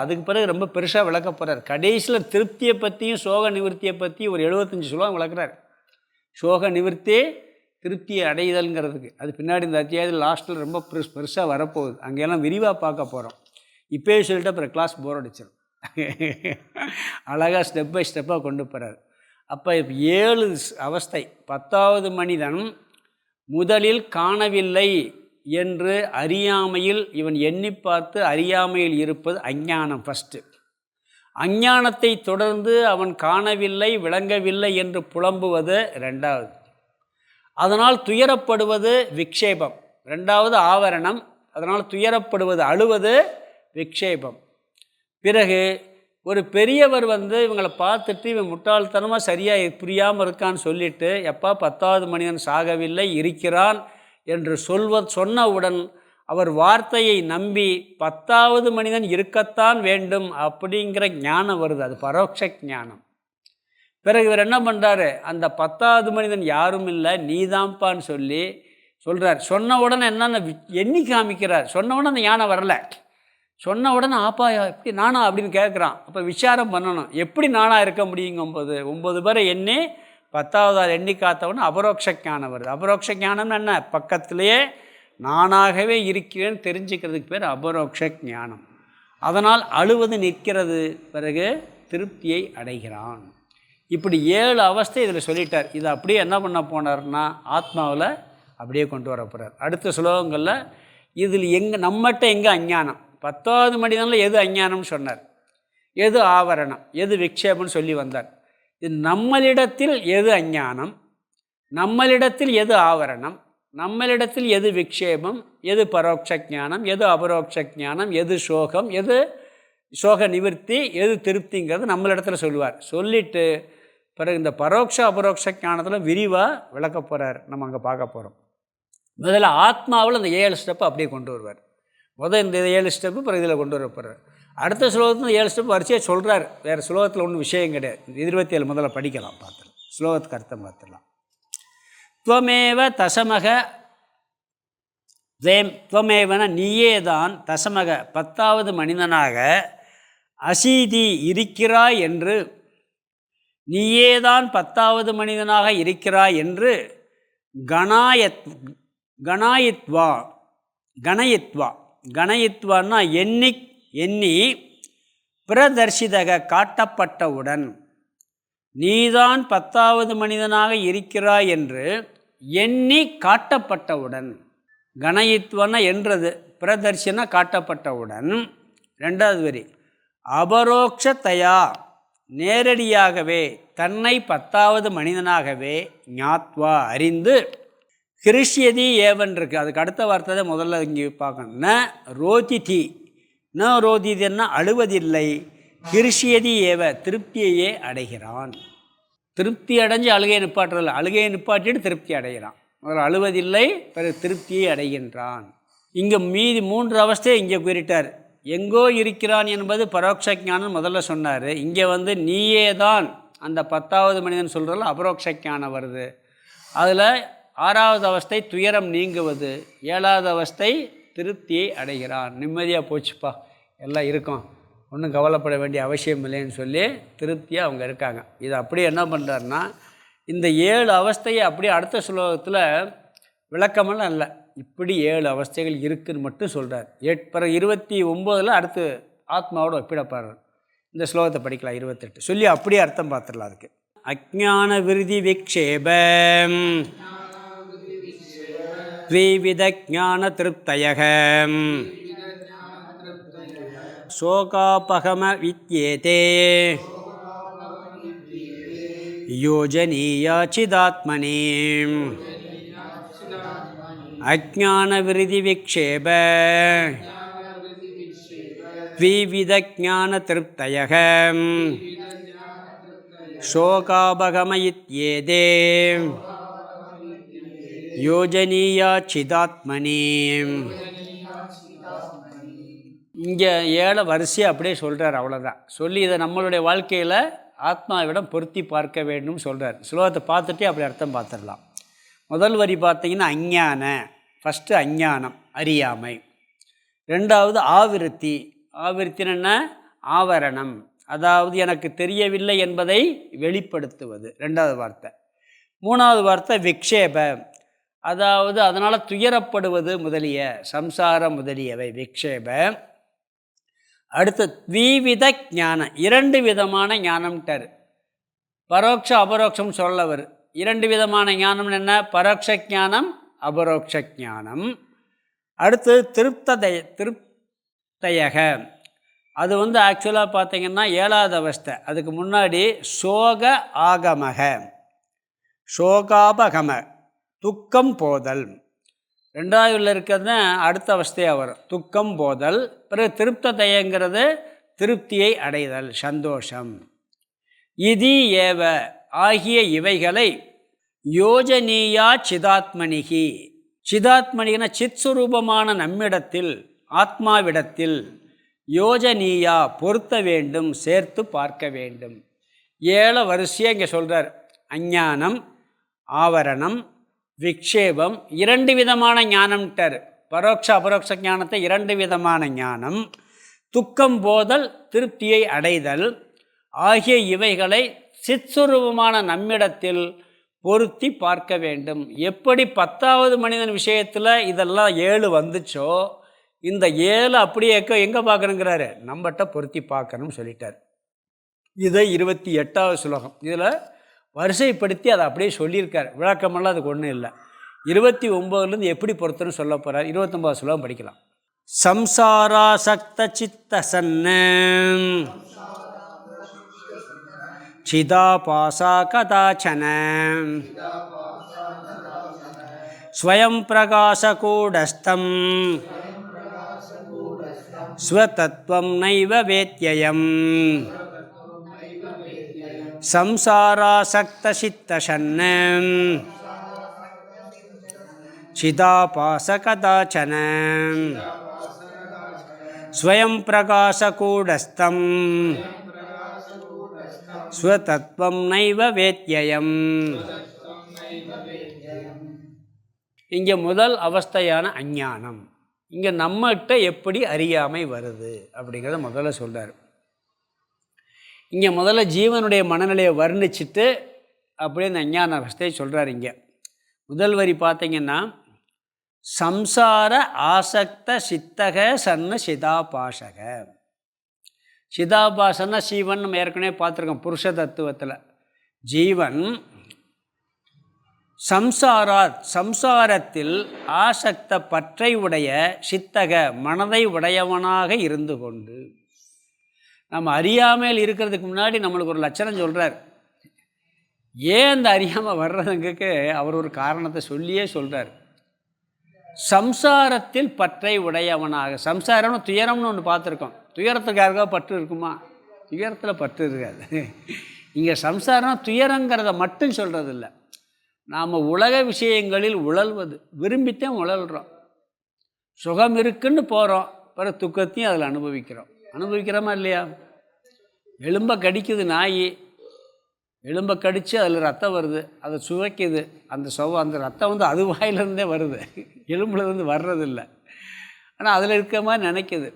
Speaker 1: அதுக்கு பிறகு ரொம்ப பெருசாக விளக்க போகிறார். கடைசியில் திருப்தியை பற்றியும் சோக நிவர்த்தியை பற்றி ஒரு 75 சொல்லுவாங்க விளக்குறார். சோக நிவர்த்தி திருப்தியை அடைதல்ங்கிறதுக்கு அது பின்னாடி இந்த அத்தியாயத்தில் லாஸ்ட்டில் ரொம்ப பெருசாக வரப்போகுது. அங்கெல்லாம் விரிவாக பார்க்க போகிறோம். இப்போயே சொல்லிட்டு அப்புறம் கிளாஸ் போர் அடிச்சிடும். அழகாக ஸ்டெப் பை ஸ்டெப்பாக கொண்டு போகிறார். அப்போ 7 அவஸ்தை. 10வது மனிதன் முதலில் காணவில்லை என்று அறியாமையில் இவன் எண்ணி பார்த்து அறியாமையில் இருப்பது அஞ்ஞானம் ஃபஸ்ட்டு. அஞ்ஞானத்தை தொடர்ந்து அவன் காணவில்லை, விளங்கவில்லை என்று புலம்புவது ரெண்டாவது. அதனால் துயரப்படுவது விக்ஷேபம், ரெண்டாவது ஆவரணம். அதனால் துயரப்படுவது, அழுவது விக்ஷேபம். பிறகு ஒரு பெரியவர் இவங்களை பார்த்துட்டு இவன் முட்டாள்தனமாக சரியாக புரியாமல் இருக்கான்னு சொல்லிவிட்டு, எப்போ 10வது மனிதன் சாகவில்லை, இருக்கிறான் என்று சொன்னவுடன் அவர் வார்த்தையை நம்பி 10வது மனிதன் இருக்கத்தான் வேண்டும் அப்படிங்கிற ஞானம் வருது. அது பரோட்ச ஞானம். பிறகு இவர் என்ன பண்ணுறாரு, அந்த 10வது மனிதன் யாரும் இல்லை, நீதான்ப்பான்னு சொல்கிறார். சொன்ன உடனே என்னென்ன எண்ணி காமிக்கிறார். சொன்ன உடனே அந்த ஞானம் வரல. சொன்ன உடனே ஆப்பா எப்படி நானா அப்படின்னு கேட்குறான். அப்போ விசாரம் பண்ணணும், எப்படி நானாக இருக்க முடியுங்கும்போது 9 பேரை எண்ணி 10வது ஆள் எண்ணி காத்தவொடனே அபரோக்ஷ ஞானம் வருது. அபரோக்ஷ ஞானம்னு என்ன, பக்கத்திலேயே நானாகவே இருக்கிறேன்னு தெரிஞ்சுக்கிறதுக்கு பேர் அபரோக்ஷ ஞானம். அதனால் அழுவது நிற்கிறது, பிறகு திருப்தியை அடைகிறான். இப்படி 7 அவஸ்தை இதில் சொல்லிட்டார். இதை அப்படியே என்ன பண்ண போனார்னா ஆத்மாவில் அப்படியே கொண்டு வர போகிறார். அடுத்த ஸ்லோகங்களில் இதில் நம்மகிட்ட எங்கே அஞ்ஞானம், 10வது மனிதனில் எது அஞ்ஞானம்னு சொன்னார், எது ஆவரணம், எது விக்ஷேபம்னு சொல்லி வந்தார். இது நம்மளிடத்தில் எது அஞ்ஞானம், நம்மளிடத்தில் எது ஆவரணம், நம்மளிடத்தில் எது விக்ஷேபம், எது பரோட்ச ஞானம், எது அபரோக்ஷ ஞானம், எது சோகம், எது சோக நிவர்த்தி, எது திருப்திங்கிறது நம்மளிடத்தில் சொல்லுவார். சொல்லிவிட்டு பிறகு இந்த பரோட்ச அபரோக்ஷ ஞானத்தில் விரிவாக விளக்க போகிறார். நம்ம அங்கே பார்க்க போகிறோம். முதல்ல ஆத்மாவில் இந்த 7 ஸ்டெப்பு அப்படியே கொண்டு வருவார். இந்த 7 ஸ்டெப்பு பிறகு இதில் கொண்டு வர போகிறார். அடுத்த ஸ்லோகத்தில் 7 ஸ்டெப் வரிசையாக சொல்கிறார். வேறு ஸ்லோகத்தில் ஒன்றும் விஷயம் கிடையாது. 27 முதல்ல படிக்கலாம், பார்த்துலாம், ஸ்லோகத்துக்கு அர்த்தம் பார்த்துடலாம். துவமேவ தசமக துவமேவன நீயே தான் தசமக 10வது மனிதனாக அசீதி இருக்கிறாய் என்று, நீயேதான் 10வது மனிதனாக இருக்கிறாய் என்று கணயித்வான்னா எண்ணி பிரதர்சிதக காட்டப்பட்டவுடன், நீதான் 10வது மனிதனாக இருக்கிறாய் என்று எண்ணி காட்டப்பட்டவுடன், கணயித்வன என்றது, பிரதர்ஷன காட்டப்பட்டவுடன். 2வது வரி, அபரோக்ஷத்தையா நேரடியாகவே தன்னை 10வது மனிதனாகவே ஞாத்வா அறிந்து, கிருஷ்யதி ஏவன் இருக்கு, அதுக்கு அடுத்த வார்த்தை தான் முதல்ல இங்கே பார்க்கணும். ந ரோதிதி, ந ரோதிதின்னா அழுவதில்லை, கிருஷ்யதி ஏவ திருப்தியையே அடைகிறான். திருப்தி அடைஞ்சு அழுகையை நிப்பாட்டுறதில்ல, அழுகையை நிப்பாட்டிட்டு திருப்தி அடைகிறான். முதல்ல அழுவதில்லை, பிறகு திருப்தியை அடைகின்றான். இங்கே மீதி 3 அவஸ்தையை இங்கே கூறிட்டார். எங்கோ இருக்கிறான் என்பது பரோட்ச ஞானம் முதல்ல சொன்னார். இங்கே நீயே தான் அந்த 10வது மனிதன் சொல்கிறதில்ல அபரோக்ஷ ஞானம் வருது. அதில் 6வது அவஸ்தை துயரம் நீங்குவது, 7வது அவஸ்தை திருப்தியை அடைகிறான். நிம்மதியாக போச்சுப்பா, எல்லாம் இருக்கும், ஒன்றும் கவலைப்பட வேண்டிய அவசியம் இல்லைன்னு சொல்லி திருப்தியாக அவங்க இருக்காங்க. இது அப்படியே என்ன பண்ணுறாருன்னா, இந்த 7 அவஸ்தையை அப்படியே அடுத்த ஸ்லோகத்தில் விளக்கமெல்லாம் இல்லை, இப்படி 7 அவஸ்தைகள் இருக்குதுன்னு மட்டும் சொல்கிறார். 29 அடுத்து ஆத்மாவோட ஒப்பிடப்படுறார். இந்த ஸ்லோகத்தை படிக்கலாம். 28 சொல்லி அப்படியே அர்த்தம் பார்த்துடலாம். அதுக்கு அஜ்ஞான விருதி விக்ஷேபம் த்விவித ஞான திருப்தயகம் சோகாபகம வித்யேதே யோஜனீயா சிதாத்மனி அஜ்ஞான விருதி விக்ஷேப த்விவித ஞான திருப்தயகம் சோகாபகம இத்யேதே யோஜனீயா சிதாத்மனி. இங்கே 7 வரிசையை அப்படியே சொல்கிறார், அவ்வளோதான். சொல்லி இதை நம்மளுடைய வாழ்க்கையில் ஆத்மாவிடம் பொருத்தி பார்க்க வேண்டும் சொல்கிறார். ஸ்லோகத்தை பார்த்துட்டே அப்படி அர்த்தம் பார்த்துடலாம். முதல் வரி பார்த்தீங்கன்னா அஞ்ஞான, ஃபஸ்ட்டு அஞ்ஞானம் அறியாமை. 2வது ஆவிருத்தி, ஆவிருத்தின்னு என்ன, ஆவரணம், அதாவது எனக்கு தெரியவில்லை என்பதை வெளிப்படுத்துவது 2வது வார்த்தை. 3வது வார்த்தை விக்ஷேப, அதாவது அதனால் துயரப்படுவது முதலிய சம்சாரம் முதலியவை விக்ஷேப. அடுத்து த்விவித ஞானம், 2 விதமான ஞானம்ட்டார். பரோட்ச அபரோக்ஷம் சொல்லவர். 2 விதமான ஞானம்னு என்ன, பரோட்ச ஞானம் அபரோக்ஷ ஞானம். அடுத்து திருப்தயக, அது ஆக்சுவலாக பார்த்திங்கன்னா 7வது அவஸ்தை. அதுக்கு முன்னாடி சோக ஆகமக, சோகாபகம, துக்கம் போதல். 2வது இருக்கிறது அடுத்த அவஸ்தையாக வரும், துக்கம் போதல். பிறகு திருப்ததைங்கிறது திருப்தியை அடைதல், சந்தோஷம். இதி ஏவ ஆகிய இவைகளை யோஜனீயா சிதாத்மனிகி, சிதாத்மனிகின சித்ஸ்வரூபமான நம்மிடத்தில், ஆத்மாவிடத்தில், யோஜனீயா பொருத்த வேண்டும், சேர்த்து பார்க்க வேண்டும். 7 வரிசையாக இங்கே சொல்கிறார். அஞ்ஞானம், ஆவரணம், விக்ஷேபம், 2 விதமான ஞானம்ட்டார். பரோட்ச அபரோக்ஷ ஞானத்தை 2 விதமான ஞானம், துக்கம் போதல், திருப்தியை அடைதல் ஆகிய இவைகளை சித்ஸ்வரூபமான நம்மிடத்தில் பொருத்தி பார்க்க வேண்டும். எப்படி 10வது மனிதன் விஷயத்தில் இதெல்லாம் 7 வந்துச்சோ, இந்த 7 அப்படியே எங்கே பார்க்கணுங்கிறாரு, நம்மகிட்ட பொருத்தி பார்க்கணும்னு சொல்லிட்டார். இது 28வது ஸ்லோகம். இதில் வரிசைப்படுத்தி அதை அப்படியே சொல்லியிருக்கார். விளக்கமெல்லாம் அதுக்கு ஒன்றும் இல்லை. 29லேருந்து எப்படி பொறுத்தன்னு சொல்ல போகிறார். 29வது ஸ்லோகம் படிக்கலாம். சம்சாராசக்த சித்தசன்ன சிதாபாசா கதாச்சன ஸ்வயம் பிரகாசகூடஸ்தம் ஸ்வதத்வம் நைவ வேத்யயம் சம்சாராசக்த சித்தசன்ன சிதாபாச கதாச்சன ஸ்வயம் பிரகாசகூடஸ்தம் ஸ்வதத்வம் நைவ வேத்யயம். இங்கே முதல் அவஸ்தையான அஞ்ஞானம். இங்கே நம்மகிட்ட எப்படி அறியாமை வருது அப்படிங்கிறத முதல்ல சொல்கிறார். இங்கே முதல்ல ஜீவனுடைய மனநிலையை வர்ணிச்சுட்டு அப்படியே இந்த அஞ்ஞான அவஸ்தையை சொல்கிறார். இங்கே முதல் வரி பார்த்திங்கன்னா, சம்சார ஆசக்த சித்தக சன்னு சிதாபாசக. சிதாபாசன்னா சீவன் நம்ம ஏற்கனவே பார்த்துருக்கோம் புருஷ தத்துவத்தில். ஜீவன் சம்சாரத்தில் ஆசக்த பற்றை உடைய சித்தக மனதை உடையவனாக இருந்து கொண்டு, நம்ம அறியாமையில் இருக்கிறதுக்கு முன்னாடி நம்மளுக்கு ஒரு லட்சணம் சொல்கிறார். ஏன் அந்த அறியாமல் வர்றதுக்கு அவர் ஒரு காரணத்தை சொல்லியே சொல்கிறார். சம்சாரத்தில் பற்றை உடையவனாக. சம்சாரம்னு துயரம்னு ஒன்று பார்த்துருக்கோம். துயரத்துக்கு யாருக்கா பற்று இருக்குமா? துயரத்தில் பற்று இருக்காது. இங்கே சம்சாரம் துயரங்கிறத மட்டும் சொல்கிறதில்ல. நாம் உலக விஷயங்களில் உழல்வது, விரும்பித்தான் உழல்றோம். சுகம் இருக்குன்னு போகிறோம், பிறகு துக்கத்தையும் அதில் அனுபவிக்கிறோமா இல்லையா? எலும்பை கடிக்குது நாய், எலும்பை கடித்து அதில் ரத்தம் வருது, அதை சுவைக்குது. அந்த ரத்தம் அது வாயிலிருந்தே வருது, எலும்புலேருந்து வர்றதில்லை. ஆனால் அதில் இருக்கிற மாதிரி நினைக்குது.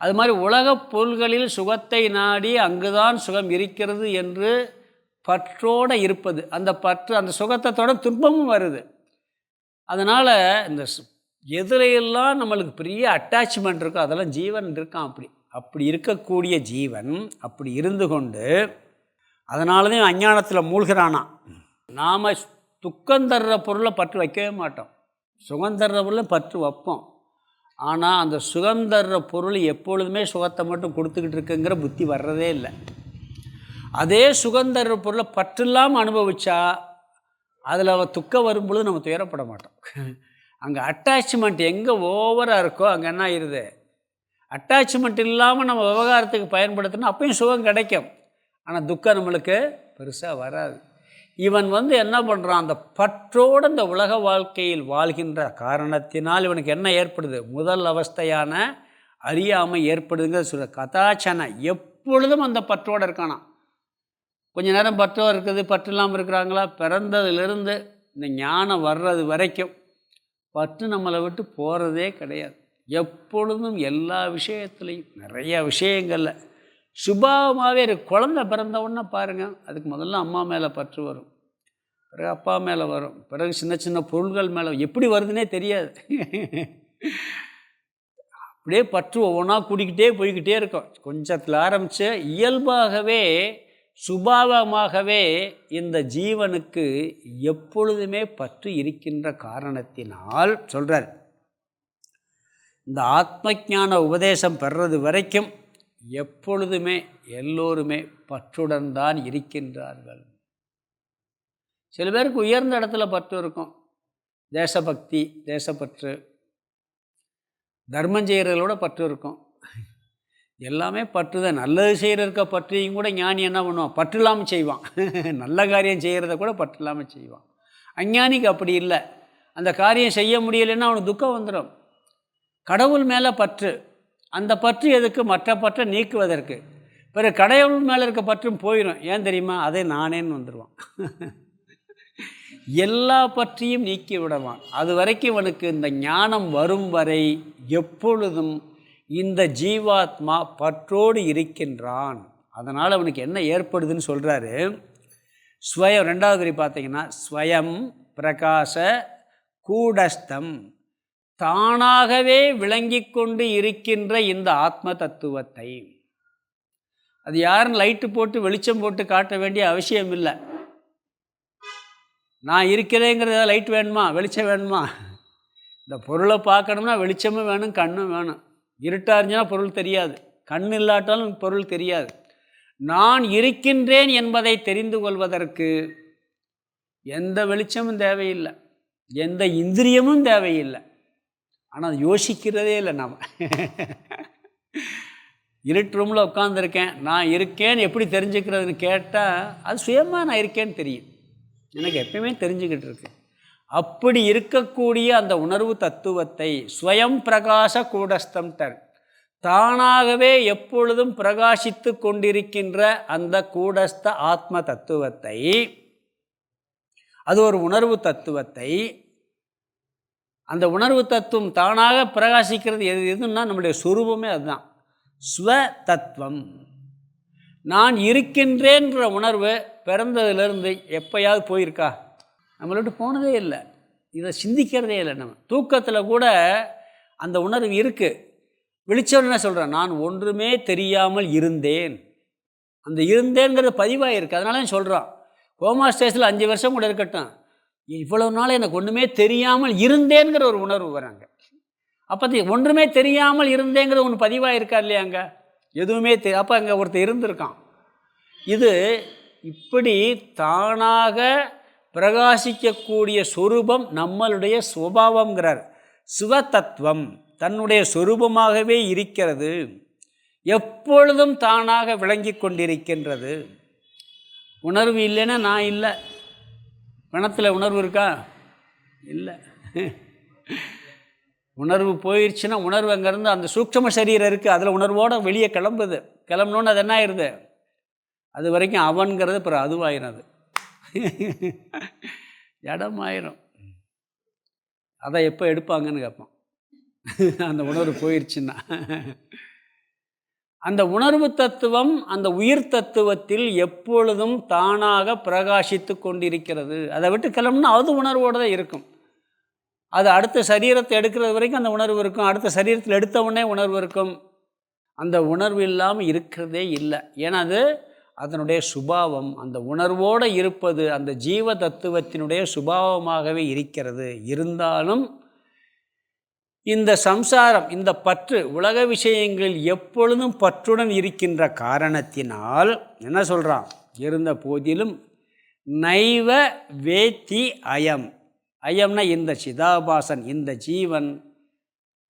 Speaker 1: அது மாதிரி உலகப் பொருள்களில் சுகத்தை நாடி அங்குதான் சுகம் இருக்கிறது என்று பற்றோடு இருப்பது. அந்த பற்று, அந்த சுகத்தோட துன்பமும் வருது. அதனால் இந்த எதிலையெல்லாம் நம்மளுக்கு பெரிய அட்டாச்மெண்ட் இருக்கோ அதெல்லாம் ஜீவன் இருக்கான். அப்படி இருக்கக்கூடிய ஜீவன் அப்படி இருந்து கொண்டு அதனால தான் அஞ்ஞானத்தில் மூழ்கிறானா. நாம் துக்கம் தர்ற பொருளை பற்று வைக்கவே மாட்டோம், சுகம் தர்ற பொருளை பற்று வைப்போம். ஆனால் அந்த சுகம் தர்ற பொருள் எப்பொழுதுமே சுகத்தை மட்டும் கொடுத்துக்கிட்டு இருக்குங்கிற புத்தி வர்றதே இல்லை. அதே சுகம் தர்ற பொருளை பற்று இல்லாமல் அனுபவித்தா அதில் துக்கம் வரும்பொழுது நம்ம துயரப்பட மாட்டோம். அங்கே அட்டாச்மெண்ட் எங்கே ஓவராக இருக்கோ அங்கே என்ன ஆயிடுது, அட்டாச்மெண்ட் இல்லாமல் நம்ம விவகாரத்துக்கு பயன்படுத்தினா அப்பயும் சுகம் கிடைக்கும். ஆனால் துக்கம் நம்மளுக்கு பெருசாக வராது. இவன் என்ன பண்ணுறான், அந்த பற்றோடு இந்த உலக வாழ்க்கையில் வாழ்கின்ற காரணத்தினால் இவனுக்கு என்ன ஏற்படுது, முதல் அவஸ்தையான அறியாமை ஏற்படுதுங்கிற சொல்ல. கதாச்சனை எப்பொழுதும் அந்த பற்றோடு இருக்கானா. கொஞ்ச நேரம் பற்றோடு இருக்குது, பற்று இல்லாமல் இருக்கிறாங்களா? பிறந்ததுலேருந்து இந்த ஞானம் வர்றது வரைக்கும் பற்று நம்மளை விட்டு போகிறதே கிடையாது. எப்பொழுதும் எல்லா விஷயத்துலையும் நிறைய விஷயங்களில் சுபாவமாகவே இருக்கு. குழந்தை பிறந்தவுடனே பாருங்கள், அதுக்கு முதல்ல அம்மா மேலே பற்று வரும், பிறகு அப்பா மேலே வரும், பிறகு சின்ன சின்ன பொருள்கள் மேலே. எப்படி வருதுன்னே தெரியாது. அப்படியே பற்று ஒவ்வொன்றா கூட்டிக்கிட்டே போய்கிட்டே இருக்கும். கொஞ்சத்தில் ஆரம்பித்து இயல்பாகவே சுபாவமாகவே இந்த ஜீவனுக்கு எப்பொழுதுமே பற்று இருக்கின்ற காரணத்தினால் சொல்கிறார், இந்த ஆத்ம ஞான உபதேசம் பெறுறது வரைக்கும் எப்பொழுதுமே எல்லோருமே பற்றுடன் தான் இருக்கின்றார்கள். சில பேருக்கு உயர்ந்த இடத்துல பற்று இருக்கும், தேசபக்தி, தேசப்பற்று, தர்மம் செய்கிறதோட பற்று இருக்கும். எல்லாமே பற்று தான். நல்லது செய்கிறதுக்க பற்றியும் கூட ஞானி என்ன பண்ணுவான், பற்று இல்லாமல் செய்வான். நல்ல காரியம் செய்கிறத கூட பற்று இல்லாமல் செய்வான். அஞ்ஞானிக்கு அப்படி இல்லை. அந்த காரியம் செய்ய முடியலைன்னா அவனுக்கு துக்கம் வந்துடும். கடவுள் மேலே பற்று, அந்த பற்று எதுக்கு, மற்ற பற்றை நீக்குவதற்கு. பிறகு கடவுள் மேலே இருக்க பற்றும் போயிடும். ஏன் தெரியுமா, அதே நானேன்னு வந்துடுவான். எல்லா பற்றியும் நீக்கி விடுவான். அது வரைக்கும் இவனுக்கு இந்த ஞானம் வரும் வரை எப்பொழுதும் இந்த ஜீவாத்மா பற்றோடு இருக்கின்றான். அதனால் அவனுக்கு என்ன ஏற்படுதுன்னு சொல்கிறாரு. ஸ்வயம், ரெண்டாவது வரி பார்த்தீங்கன்னா, ஸ்வயம் பிரகாச கூடஸ்தம், தானாகவே விளங்கி கொண்டு இருக்கின்ற இந்த ஆத்ம தத்துவத்தை. அது யாரும் லைட்டு போட்டு வெளிச்சம் போட்டு காட்ட வேண்டிய அவசியம் இல்லை. நான் இருக்கிறேங்கிறத லைட் வேணுமா, வெளிச்சம் வேணுமா? இந்த பொருளை பார்க்கணும்னா வெளிச்சமும் வேணும், கண்ணும் வேணும். இருட்டாக இருந்துச்சுன்னா பொருள் தெரியாது, கண் இல்லாட்டாலும் பொருள் தெரியாது. நான் இருக்கின்றேன் என்பதை தெரிந்து கொள்வதற்கு எந்த வெளிச்சமும் தேவையில்லை, எந்த இந்திரியமும் தேவையில்லை. ஆனால் யோசிக்கிறதே இல்லை நாம். இருட்டு ரூமில் உட்காந்துருக்கேன், நான் இருக்கேன்னு எப்படி தெரிஞ்சுக்கிறதுன்னு கேட்டால் அது சுயமாக நான் இருக்கேன்னு தெரியும், எனக்கு எப்பயுமே தெரிஞ்சுக்கிட்டு இருக்கு. அப்படி இருக்கக்கூடிய அந்த உணர்வு தத்துவத்தை ஸ்வயம் பிரகாச கூடஸ்தம் தன், தானாகவே எப்பொழுதும் பிரகாசித்து கொண்டிருக்கின்ற அந்த கூடஸ்த ஆத்ம தத்துவத்தை, அது ஒரு உணர்வு தத்துவத்தை, அந்த உணர்வு தத்துவம் தானாக பிரகாசிக்கிறது எதுன்னா நம்முடைய சுரூபமே அதுதான், ஸ்வ தத்துவம். நான் இருக்கின்றேன்ற உணர்வு பிறந்ததுலேருந்து எப்போயாவது போயிருக்கா? நம்மள்ட்ட போனதே இல்லை, இதை சிந்திக்கிறதே இல்லை. நம்ம தூக்கத்தில் கூட அந்த உணர்வு இருக்குது. விழிச்சவன் என்ன சொல்கிறான், நான் ஒன்றுமே தெரியாமல் இருந்தேன். அந்த இருந்தேங்கிறது பதிவாக இருக்குது, அதனால சொல்கிறான். கோமா ஸ்டேஜில் 5 வருஷம் கூட இருக்கட்டும், இவ்வளவு நாள் எனக்கு ஒன்றுமே தெரியாமல் இருந்தேங்கிற ஒரு உணர்வு வராங்க. அப்போ ஒன்றுமே தெரியாமல் இருந்தேங்கிறது ஒன்று பதிவாக இருக்கா இல்லையா? அங்கே எதுவுமே அப்போ அங்கே ஒருத்தர் இருந்திருக்கான். இது இப்படி தானாக பிரகாசிக்கக்கூடிய சொரூபம் நம்மளுடைய சுபாவங்கிறார். சிவதத்துவம் தன்னுடைய சொரூபமாகவே இருக்கிறது, எப்பொழுதும் தானாக விளங்கி கொண்டிருக்கின்றது. உணர்வு இல்லைன்னா நான் இல்லை. பணத்தில் உணர்வு இருக்கா? இல்லை. உணர்வு போயிடுச்சுன்னா, உணர்வு அங்கேருந்து அந்த சூட்சும சரீரம் இருக்குது, அதில் உணர்வோடு வெளியே கிளம்புது. கிளம்பணுன்னு அது என்ன ஆயிடுது, அது வரைக்கும் அவன்கிறது அப்புறம் அதுவாயிரும், இடமாயிரும். அதை எப்போ எடுப்பாங்கன்னு கேட்பான். அந்த உணர்வு போயிடுச்சுன்னா. அந்த உணர்வு தத்துவம் அந்த உயிர் தத்துவத்தில் எப்பொழுதும் தானாக பிரகாசித்து கொண்டிருக்கிறது. அதை விட்டு கிளம்புனா அது உணர்வோடு தான் இருக்கும். அது அடுத்த சரீரத்தை எடுக்கிறது வரைக்கும் அந்த உணர்வு இருக்கும், அடுத்த சரீரத்தில் எடுத்தவுடனே உணர்வு இருக்கும். அந்த உணர்வு இல்லாமல் இருக்கிறதே இல்லை. ஏன்னா அது அதனுடைய சுபாவம், அந்த உணர்வோடு இருப்பது அந்த ஜீவ தத்துவத்தினுடைய சுபாவமாகவே இருக்கிறது. இருந்தாலும் இந்த சம்சாரம், இந்த பற்று, உலக விஷயங்களில் எப்பொழுதும் பற்றுடன் இருக்கின்ற காரணத்தினால் என்ன சொல்கிறான், இருந்த போதிலும் நைவ வேத்தி அயம், அயம்னா இந்த சிதாபாசன், இந்த ஜீவன்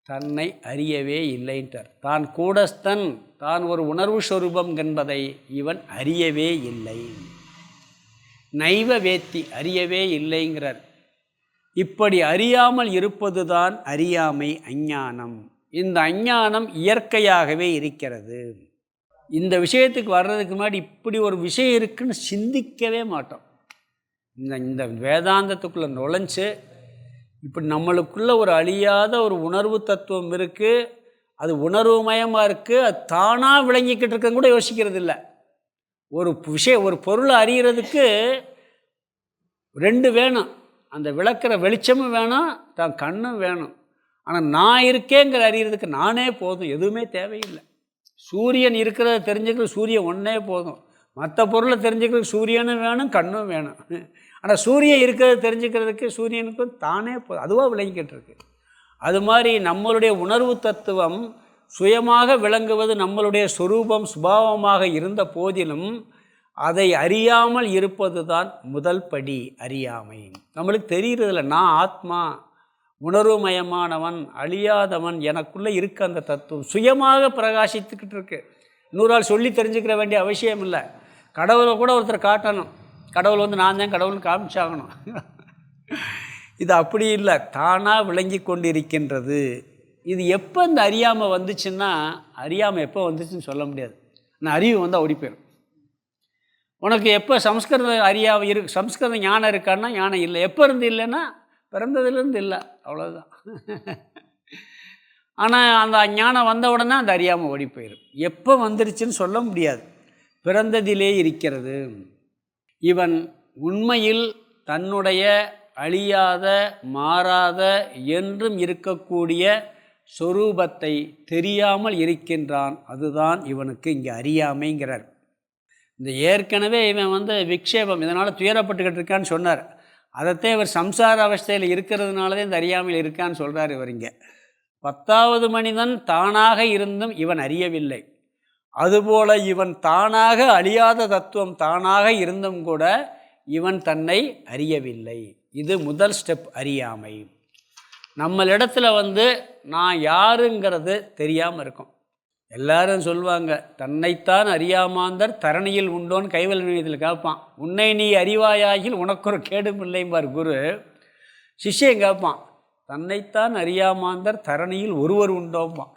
Speaker 1: தன்னை அறியவே இல்லைன்றார். தான் கூடஸ்தன், தான் ஒரு உணர்வு சொரூபம் என்பதை இவன் அறியவே இல்லை. நைவ வேத்தி, அறியவே இல்லைங்கிறார். இப்படி அறியாமல் இருப்பது தான் அறியாமை, அஞ்ஞானம். இந்த அஞ்ஞானம் இயற்கையாகவே இருக்கிறது. இந்த விஷயத்துக்கு வர்றதுக்கு முன்னாடி இப்படி ஒரு விஷயம் இருக்குன்னு சிந்திக்கவே மாட்டோம். இந்த வேதாந்தத்துக்குள்ளே நுழைஞ்சு இப்படி நம்மளுக்குள்ள ஒரு அழியாத ஒரு உணர்வு தத்துவம் இருக்குது, அது உணர்வுமயமாக இருக்குது, அது தானாக விளங்கிக்கிட்டு இருக்குன்னு கூட யோசிக்கிறது இல்லை. ஒரு விஷயம், ஒரு பொருளை அறிகிறதுக்கு 2 வேணும், அந்த விளக்கிற வெளிச்சமும் வேணும், தான் கண்ணும் வேணும். ஆனால் நான் இருக்கேங்கிற அறிகிறதுக்கு நானே போதும், எதுவுமே தேவையில்லை. சூரியன் இருக்கிறத தெரிஞ்சுக்கிறது சூரியன் ஒன்றே போதும். மற்ற பொருளை தெரிஞ்சுக்கிறதுக்கு சூரியனும் வேணும், கண்ணும் வேணும். ஆனால் சூரியன் இருக்கிறத தெரிஞ்சுக்கிறதுக்கு சூரியனுக்கும் தானே போதும், அதுவாக விளங்கிக்கிட்டு இருக்கு. அது மாதிரி நம்மளுடைய உணர்வு தத்துவம் சுயமாக விளங்குவது நம்மளுடைய சொரூபம் சுபாவமாக இருந்த போதிலும் அதை அறியாமல் இருப்பது தான் முதல் படி அறியாமை. நம்மளுக்கு தெரிகிறதில்ல, நான் ஆத்மா, உணர்வுமயமானவன், அழியாதவன், எனக்குள்ளே இருக்க அந்த தத்துவம் சுயமாக பிரகாசித்துக்கிட்டு இருக்கு. இன்னொரு சொல்லி தெரிஞ்சுக்கிற வேண்டிய அவசியம் இல்லை. கடவுளை கூட ஒருத்தர் காட்டணும், கடவுள் வந்து நான் தான் கடவுள்னு காமிச்சாகணும். இது அப்படி இல்லை, தானாக விளங்கி கொண்டு இருக்கின்றது. இது எப்போ இந்த அறியாமல் வந்துச்சுன்னா, அறியாமல் எப்போ வந்துச்சுன்னு சொல்ல முடியாது. நான் அறிவு வந்தால் ஓடி போயிடும். உனக்கு எப்போ சம்ஸ்கிருதம் அறியாமல் சம்ஸ்கிருதம் ஞானம் இருக்கான்னா ஞானம் இல்லை. எப்போ இருந்து இல்லைன்னா பிறந்ததுலேருந்து இல்லை, அவ்வளோதான். ஆனால் அந்த ஞானம் வந்த உடனே அந்த அறியாமல் ஓடி போயிடும். எப்போ வந்துருச்சுன்னு சொல்ல முடியாது, பிறந்ததிலே இருக்கிறது. இவன் உண்மையில் தன்னுடைய அழியாத மாறாத என்றும் இருக்கக்கூடிய சொரூபத்தை தெரியாமல் இருக்கின்றான். அதுதான் இவனுக்கு இங்கே அறியாமைங்கிறார். இந்த ஏற்கனவே இவன் வந்து விக்ஷேபம், இதனால் துயரப்பட்டுக்கிட்டு இருக்கான்னு சொன்னார். அதைத்தான் இவர் சம்சார அவஸ்தையில் இருக்கிறதுனாலதான் இந்த அறியாமையில் இருக்கான்னு சொல்கிறார் இவர். இங்கே 10வது மனிதன் தானாக இருந்தும் இவன் அறியவில்லை. அதுபோல இவன் தானாக அழியாத தத்துவம் தானாக இருந்தும் கூட இவன் தன்னை அறியவில்லை. இது முதல் ஸ்டெப் அறியாமை. நம்மளிடத்துல வந்து நான் யாருங்கிறது தெரியாமல் இருக்கும். எல்லாரும் சொல்லுவாங்க, தன்னைத்தான் அறியாமாந்தர் தரணியில் உண்டோன்னு கைவல் நிலையத்தில் கேட்பான். உன்னை நீ அறிவாயாகில் உனக்கு ஒரு கேடும் இல்லைம்பார் குரு. சிஷ்யன் கேட்பான், தன்னைத்தான் அறியாமாந்தர் தரணியில் ஒருவர் உண்டோம்பான்.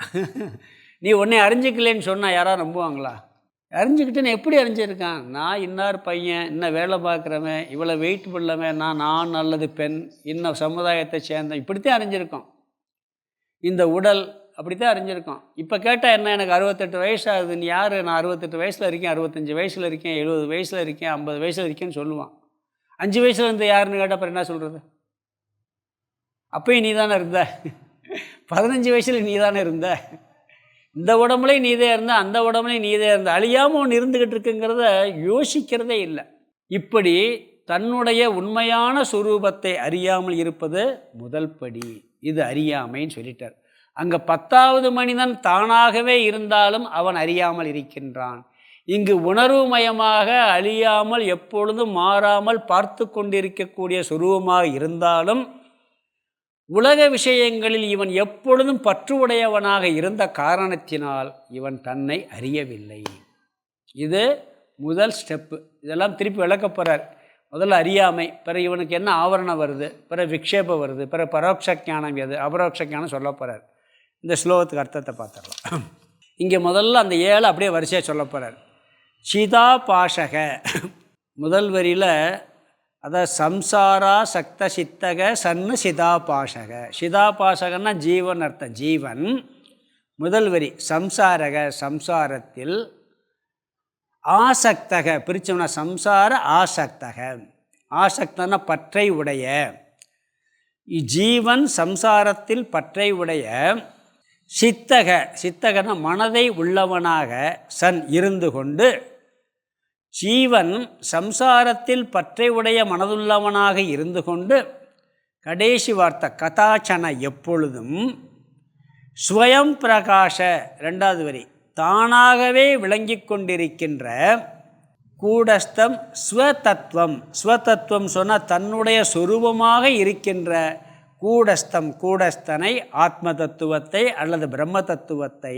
Speaker 1: நீ உன்னை அறிஞ்சிக்கலேன்னு சொன்னால் யாராவது நம்புவாங்களா? அறிஞ்சிக்கிட்டேன்னு எப்படி அறிஞ்சிருக்கான்? நான் இன்னார் பையன், இன்னும் வேலை பார்க்குறவன், இவ்வளோ வெயிட் பண்ணவன், நான் அல்லது பெண், இன்னும் சமுதாயத்தை சேர்ந்தேன், இப்படித்தான் அறிஞ்சிருக்கோம். இந்த உடல் அப்படித்தான் அறிஞ்சிருக்கோம். இப்போ கேட்டால் என்ன, எனக்கு 68 வயசு ஆகுது, நீ யார்? நான் 68 வயசில் இருக்கேன், 65 வயசில் இருக்கேன், 70 வயசில் இருக்கேன், 50 வயசில் இருக்கேன்னு சொல்லுவான். 5 வயசில் இருந்து யாருன்னு கேட்டால் அப்புறம் என்ன சொல்கிறது? அப்பயும் நீ தானே இருந்த. 15 வயசில் நீ தானே இருந்த. இந்த உடம்புலையும் நீதே இருந்த, அந்த உடம்புலையும் நீதே இருந்த. அழியாமல் ஒன்று இருந்துக்கிட்டு இருக்குங்கிறத யோசிக்கிறதே இல்லை. இப்படி தன்னுடைய உண்மையான சுரூபத்தை அறியாமல் இருப்பது முதல் படி. இது அறியாமைன்னு சொல்லிட்டார். அங்கே 10வது மனிதன் தானாகவே இருந்தாலும் அவன் அறியாமல் இருக்கின்றான். இங்கு உணர்வுமயமாக அழியாமல் எப்பொழுதும் மாறாமல் பார்த்து கொண்டிருக்கக்கூடிய சுரூபமாக இருந்தாலும் உலக விஷயங்களில் இவன் எப்பொழுதும் பற்று உடையவனாக இருந்த காரணத்தினால் இவன் தன்னை அறியவில்லை. இது முதல் ஸ்டெப்பு. இதெல்லாம் திருப்பி விளக்க போகிறார். முதல்ல அறியாமை, பிறகு இவனுக்கு என்ன ஆவரணம் வருது, பிறகு விக்ஷேபம் வருது, பிறகு பரோட்ச ஞானம் எது, அபரோட்ச ஞானம் சொல்ல போகிறார். இந்த ஸ்லோகத்துக்கு அர்த்தத்தை பார்த்துடலாம். இங்கே முதல்ல அந்த 7 அப்படியே வரிசையாக சொல்ல போகிறார். சிதா பாஷக முதல் வரியில், அதாவது சம்சாரா சக்த சித்தக சன்னு சிதாபாசக. சிதாபாசகன்னா ஜீவன் அர்த்தம், ஜீவன். முதல் வரி சம்சாரக சம்சாரத்தில், ஆசக்தக பிரிச்சோம்னா சம்சார ஆசக்தக. ஆசக்தன பற்றை உடைய, ஜீவன் சம்சாரத்தில் பற்றை உடைய, சித்தக சித்தகன மனதை உள்ளவனாக சன் இருந்து கொண்டு, ஜீவன் சம்சாரத்தில் பற்றை உடைய மனதுள்ளவனாக இருந்து கொண்டு, கடைசி வார்த்தை கதாச்சன எப்பொழுதும், ஸ்வயம் பிரகாஷ 2வது வரி தானாகவே விளங்கி கொண்டிருக்கின்ற, கூடஸ்தம் ஸ்வதத்துவம். ஸ்வதத்துவம் சொன்னால் தன்னுடைய சொரூபமாக இருக்கின்ற கூடஸ்தம், கூடஸ்தனை ஆத்ம தத்துவத்தை அல்லது பிரம்ம தத்துவத்தை,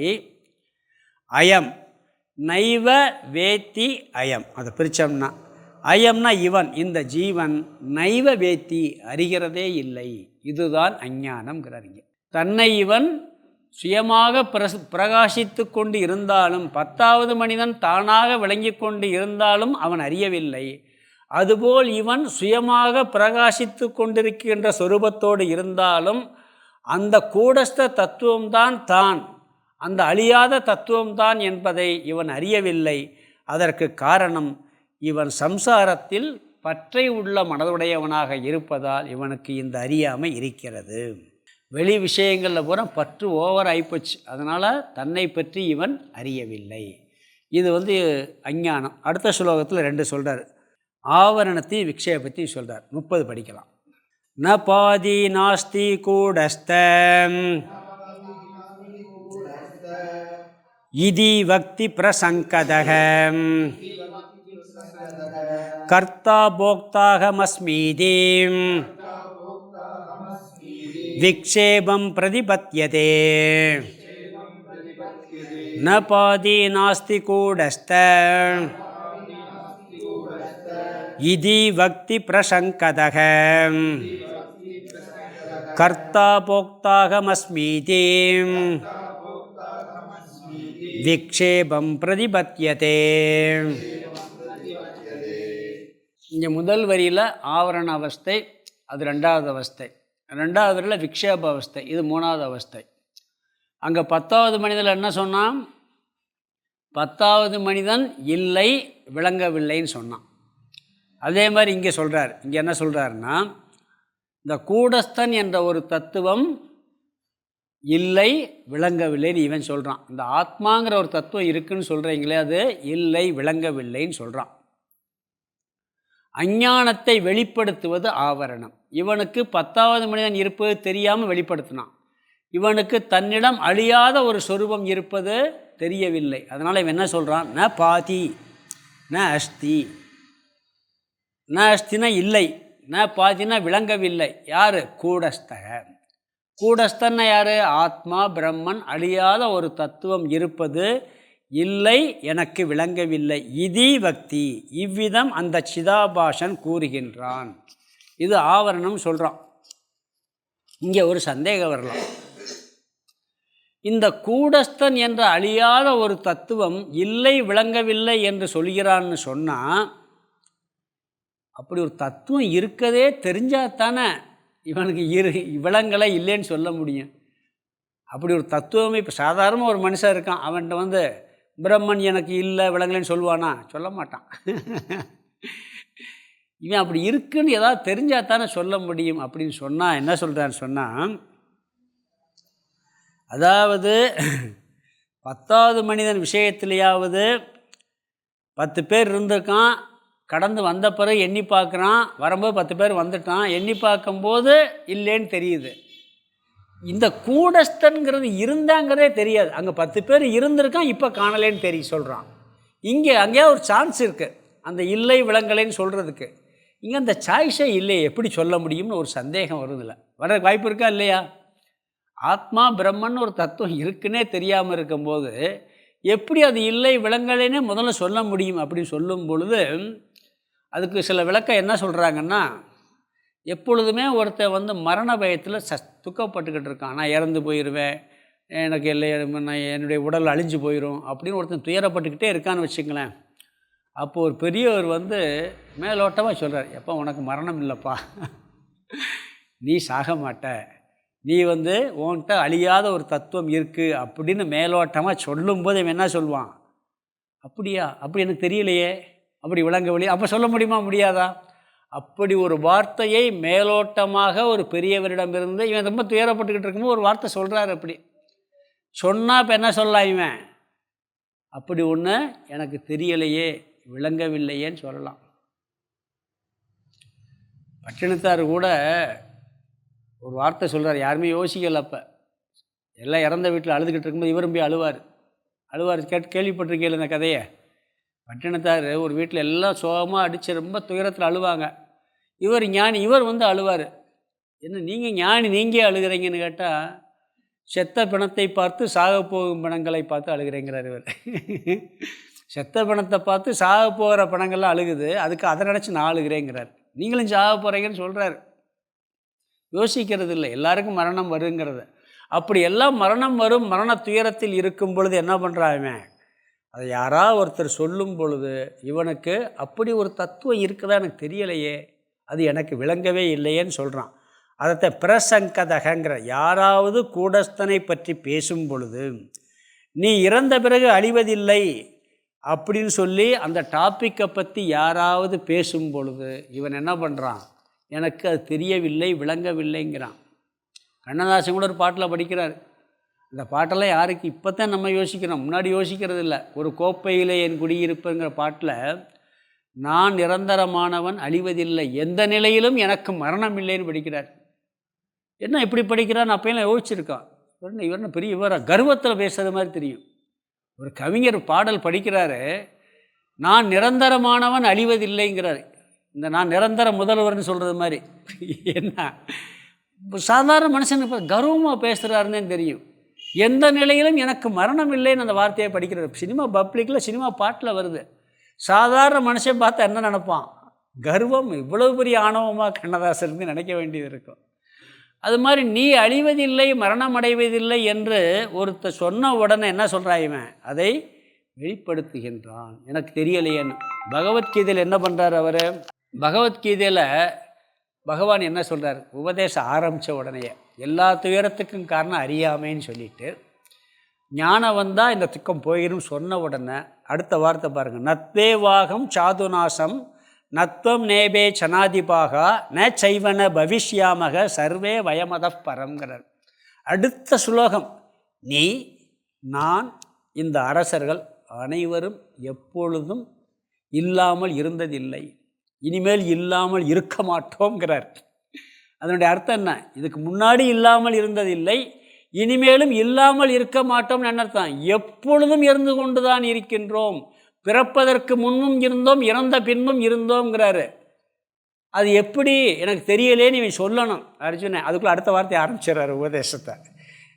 Speaker 1: அயம் நைவ வேத்தி அயம். அதை பிரித்தோம்னா அயம்னா இவன், இந்த ஜீவன், நைவ வேத்தி அறிகிறதே இல்லை. இதுதான் அஞ்ஞானம்ங்கிறாருங்க. தன்னை இவன் சுயமாக பிரகாசித்து கொண்டு இருந்தாலும், 10வது மனிதன் தானாக விளங்கி கொண்டு இருந்தாலும் அவன் அறியவில்லை. அதுபோல் இவன் சுயமாக பிரகாசித்து கொண்டிருக்கின்ற சொரூபத்தோடு இருந்தாலும் அந்த கூடஸ்த தத்துவம்தான் தான், அந்த அழியாத தத்துவம்தான் என்பதை இவன் அறியவில்லை. அதற்கு காரணம் இவன் சம்சாரத்தில் பற்றை உள்ள மனதுடையவனாக இருப்பதால் இவனுக்கு இந்த அறியாமை இருக்கிறது. வெளி விஷயங்களில் பூரா பற்று ஓவர் ஆகிப்போச்சு. அதனால் தன்னை பற்றி இவன் அறியவில்லை. இது அஞ்ஞானம். அடுத்த ஸ்லோகத்தில் 2 சொல்கிறார். ஆவரணத்தையும் விக்ஷேபத்தையும் சொல்கிறார். 30 படிக்கலாம். ந பாதி நாஸ்தி கூடஸ்தம் இதி வக்தி பிரசங்கதகம் கர்த்தா போக்தாஹமஸ்மீதி விக்ஷேபம் பிரதிபத்யதே ந பாதி நாஸ்தி கூடஸ்த இதி வக்தி பிரசங்கதகம் கர்த்தா போக்தாஹமஸ்மீதி விக்ஷேபம் பிரதிபத்யதே. இங்கே முதல் வரியில் ஆவரண அவஸ்தை, அது ரெண்டாவது அவஸ்தை. ரெண்டாவது வரியில் விக்ஷேப அவஸ்தை, இது மூணாவது அவஸ்தை. அங்கே 10வது மனிதன் என்ன சொன்னான்? 10வது மனிதன் இல்லை, விளங்கவில்லைன்னு சொன்னான். அதே மாதிரி இங்கே சொல்கிறார். இங்கே என்ன சொல்கிறாருன்னா, இந்த கூடஸ்தன் என்ற ஒரு தத்துவம் இல்லை, விளங்கவில்லைன்னு இவன் சொல்கிறான். இந்த ஆத்மாங்கிற ஒரு தத்துவம் இருக்குன்னு சொல்கிறீங்களே, அது இல்லை, விளங்கவில்லைன்னு சொல்கிறான். அஞ்ஞானத்தை வெளிப்படுத்துவது ஆவரணம். இவனுக்கு 10வது மனிதன் இருப்பது தெரியாமல் வெளிப்படுத்தினான். இவனுக்கு தன்னிடம் அழியாத ஒரு சொரூபம் இருப்பது தெரியவில்லை. அதனால் இவன் என்ன சொல்கிறான்? ந பாதி ந அஸ்தி. ந அஸ்தினா இல்லை, ந பாதினா விளங்கவில்லை. யார்? கூடஸ்தக. கூடஸ்தன்னா யார்? ஆத்மா, பிரம்மன், அழியாத ஒரு தத்துவம் இருப்பது இல்லை, எனக்கு விளங்கவில்லை. இதி பக்தி, இவ்விதம் அந்த சிதாபாசன் கூறுகின்றான். இது ஆவரணம் சொல்கிறான். இங்கே ஒரு சந்தேகம் வரலாம். இந்த கூடஸ்தன் என்ற அழியாத ஒரு தத்துவம் இல்லை, விளங்கவில்லை என்று சொல்கிறான்னு சொன்னால், அப்படி ஒரு தத்துவம் இருக்கதே தெரிஞ்சாதானே இவனுக்கு விளங்கலை இல்லைன்னு சொல்ல முடியும். அப்படி ஒரு தத்துவமே இப்போ சாதாரணமாக ஒரு மனுஷன் இருக்கான், அவன்கிட்ட வந்து பிரம்மன் எனக்கு இல்லை, விளங்கலைன்னு சொல்லுவானா? சொல்ல மாட்டான். இவன் அப்படி இருக்குன்னு ஏதாவது தெரிஞ்சாதானே சொல்ல முடியும். அப்படின்னு சொன்னால் என்ன சொல்கிறான்னு சொன்னால், அதாவது 10வது மனிதன் விஷயத்துலையாவது 10 பேர் இருந்திருக்கான், கடந்து வந்த பிறகு எண்ணி பார்க்குறான், வரும்போது 10 பேர் வந்துட்டான், எண்ணி பார்க்கும்போது இல்லைன்னு தெரியுது. இந்த கூடஸ்தன்கிறது இருந்தாங்கிறதே தெரியாது. அங்கே 10 பேர் இருந்திருக்கான், இப்போ காணலேன்னு சொல்கிறான். இங்கே அங்கேயா ஒரு சான்ஸ் இருக்குது அந்த இல்லை, விளங்கலைன்னு சொல்கிறதுக்கு. இங்கே அந்த சாய்ஸே இல்லையே, எப்படி சொல்ல முடியும்னு ஒரு சந்தேகம் வருதில்ல. வர வாய்ப்பு இருக்கா இல்லையா? ஆத்மா பிரம்மன் ஒரு தத்துவம் இருக்குன்னே தெரியாமல் இருக்கும்போது எப்படி அது இல்லை, விளங்கலைன்னே முதல்ல சொல்ல முடியும்? அப்படின்னு சொல்லும் பொழுது அதுக்கு சில விளக்கம் என்ன சொல்கிறாங்கன்னா, எப்பொழுதுமே ஒருத்தர் வந்து மரண பயத்தில் துக்கப்பட்டுக்கிட்டு இருக்கான். நான் இறந்து போயிடுவேன், எனக்கு இல்லை, நான் என்னுடைய உடல் அழிஞ்சு போயிடும் அப்படின்னு ஒருத்தன் துயரப்பட்டுக்கிட்டே இருக்கான்னு வச்சுங்களேன். அப்போது ஒரு பெரியவர் வந்து மேலோட்டமாக சொல்கிறார், எப்போ உனக்கு மரணம் இல்லைப்பா, நீ சாக மாட்ட, நீ வந்து உன்கிட்ட அழியாத ஒரு தத்துவம் இருக்குது அப்படின்னு மேலோட்டமாக சொல்லும்போது அவன் என்ன சொல்லுவான்? அப்படியா, அப்படி எனக்கு தெரியலையே, அப்படி விளங்கவில்லையே, அப்போ சொல்ல முடியுமா? முடியாதா? அப்படி ஒரு வார்த்தையை மேலோட்டமாக ஒரு பெரியவரிடமிருந்து இவன் ரொம்ப துயரப்பட்டுக்கிட்டு இருக்கும்போது ஒரு வார்த்தை சொல்கிறார். அப்படி சொன்னால் இப்போ என்ன சொல்லலாம்? இவன் அப்படி ஒன்று எனக்கு தெரியலையே, விளங்கவில்லையேன்னு சொல்லலாம். பட்டினத்தார் கூட ஒரு வார்த்தை சொல்கிறார், யாருமே யோசிக்கலை. அப்போ எல்லாம் இறந்த வீட்டில் அழுதுகிட்டு இருக்கும்போது இவரும் போய் அழுவார். கேள்விப்பட்டிருக்கீங்கள இந்த கதையை? பட்டினத்தார் ஒரு வீட்டில் எல்லாம் சோகமாக அடித்து ரொம்ப துயரத்தில் அழுவாங்க. இவர் ஞானி, இவர் வந்து அழுவார். என்ன நீங்கள் ஞானி, நீங்கள் அழுகிறீங்கன்னு கேட்டால், செத்த பிணத்தை பார்த்து சாக போகும் பிணங்களை பார்த்து அழுகிறேங்கிறார் இவர். செத்த பிணத்தை பார்த்து சாக போகிற பிணங்கள்லாம் அழுகுது, அதுக்கு அதை நினச்சி நான் அழுகிறேங்கிறார். நீங்களும் சாக போகிறீங்கன்னு சொல்கிறார். யோசிக்கிறது இல்லை, எல்லாருக்கும் மரணம் வருங்கிறது. அப்படி எல்லாம் மரணம் வரும், மரண துயரத்தில் இருக்கும் பொழுது என்ன பண்ணுறாங்க? அதை யாராவது ஒருத்தர் சொல்லும் பொழுது இவனுக்கு அப்படி ஒரு தத்துவம் இருக்குதா எனக்கு தெரியலையே, அது எனக்கு விளங்கவே இல்லையேன்னு சொல்கிறான். அதை பிரசங்கதகங்கிற, யாராவது கூடஸ்தனை பற்றி பேசும் பொழுது நீ இறந்த பிறகு அழிவதில்லை அப்படின்னு சொல்லி அந்த டாப்பிக்கை பற்றி யாராவது பேசும் பொழுது இவன் என்ன பண்ணுறான்? எனக்கு அது தெரியவில்லை, விளங்கவில்லைங்கிறான். கண்ணதாசன் கூட ஒரு பாட்டில் படிக்கிறார். அந்த பாட்டெல்லாம் யாருக்கு இப்போ தான் நம்ம யோசிக்கிறோம், முன்னாடி யோசிக்கிறது இல்லை. ஒரு கோப்பையில் என் குடியிருப்புங்கிற பாட்டில் நான் நிரந்தரமானவன், அழிவதில்லை, எந்த நிலையிலும் எனக்கு மரணம் இல்லைன்னு படிக்கிறார். என்ன இப்படி படிக்கிறான்னு அப்போலாம் யோசிச்சிருக்கான். இவர்னு பெரிய இவர கர்வத்தில் பேசுகிற மாதிரி தெரியும். ஒரு கவிஞர் பாடல் படிக்கிறாரு, நான் நிரந்தரமானவன் அழிவதில்லைங்கிறார். இந்த நான் நிரந்தர முதல்வர்னு சொல்கிறது மாதிரி. என்ன சாதாரண மனுஷன் இப்போ கர்வமாக பேசுகிறாருன்னே தெரியும். எந்த நிலையிலும் எனக்கு மரணம் இல்லைன்னு அந்த வார்த்தையை படிக்கிறார். சினிமா பப்ளிக்கில் சினிமா பாட்டில் வருது. சாதாரண மனுஷன் பார்த்தா என்ன நினைப்பான்? கர்வம் இவ்வளவு பெரிய ஆணவமாக கண்ணதாசன் நினைக்க வேண்டியது இருக்கும். அது மாதிரி நீ அழிவதில்லை, மரணம் அடைவதில்லை என்று ஒருத்தர் சொன்ன உடனே என்ன சொல்கிறாயிவன்? அதை வெளிப்படுத்துகின்றான். எனக்கு தெரியலையேன்னு. பகவத்கீதையில் என்ன பண்ணுறார் அவர்? பகவத்கீதையில் பகவான் என்ன சொல்கிறார்? உபதேசம் ஆரம்பித்த உடனே எல்லா துயரத்துக்கும் காரணம் அறியாமைன்னு சொல்லிட்டு, ஞானம் வந்தால் இந்த துக்கம் போயிடும் சொன்ன உடனே அடுத்த வார்த்தை பாருங்கள், நத்தேவாகம் சாதுநாசம் நத்வம் நேபே சனாதிபாக ந சைவன பவிஷ்யாமக சர்வே வயமத பரம்ங்கிறார். அடுத்த சுலோகம், நீ நான் இந்த அரசர்கள் அனைவரும் எப்பொழுதும் இல்லாமல் இருந்ததில்லை, இனிமேல் இல்லாமல் இருக்க மாட்டோங்கிறார். அதனுடைய அர்த்தம் என்ன? இதுக்கு முன்னாடி இல்லாமல் இருந்ததில்லை, இனிமேலும் இல்லாமல் இருக்க மாட்டோம்னு என்ன அர்த்தம்? எப்பொழுதும் இருந்து கொண்டு தான் இருக்கின்றோம், பிறப்பதற்கு முன்னும் இருந்தோம், இறந்த பின்பும் இருந்தோங்கிறாரு. அது எப்படி எனக்கு தெரியலேன்னு இவன் சொல்லணும் அர்ஜுனன். அதுக்குள்ளே அடுத்த வார்த்தையை ஆரம்பிச்சிடறாரு உபதேசத்தை.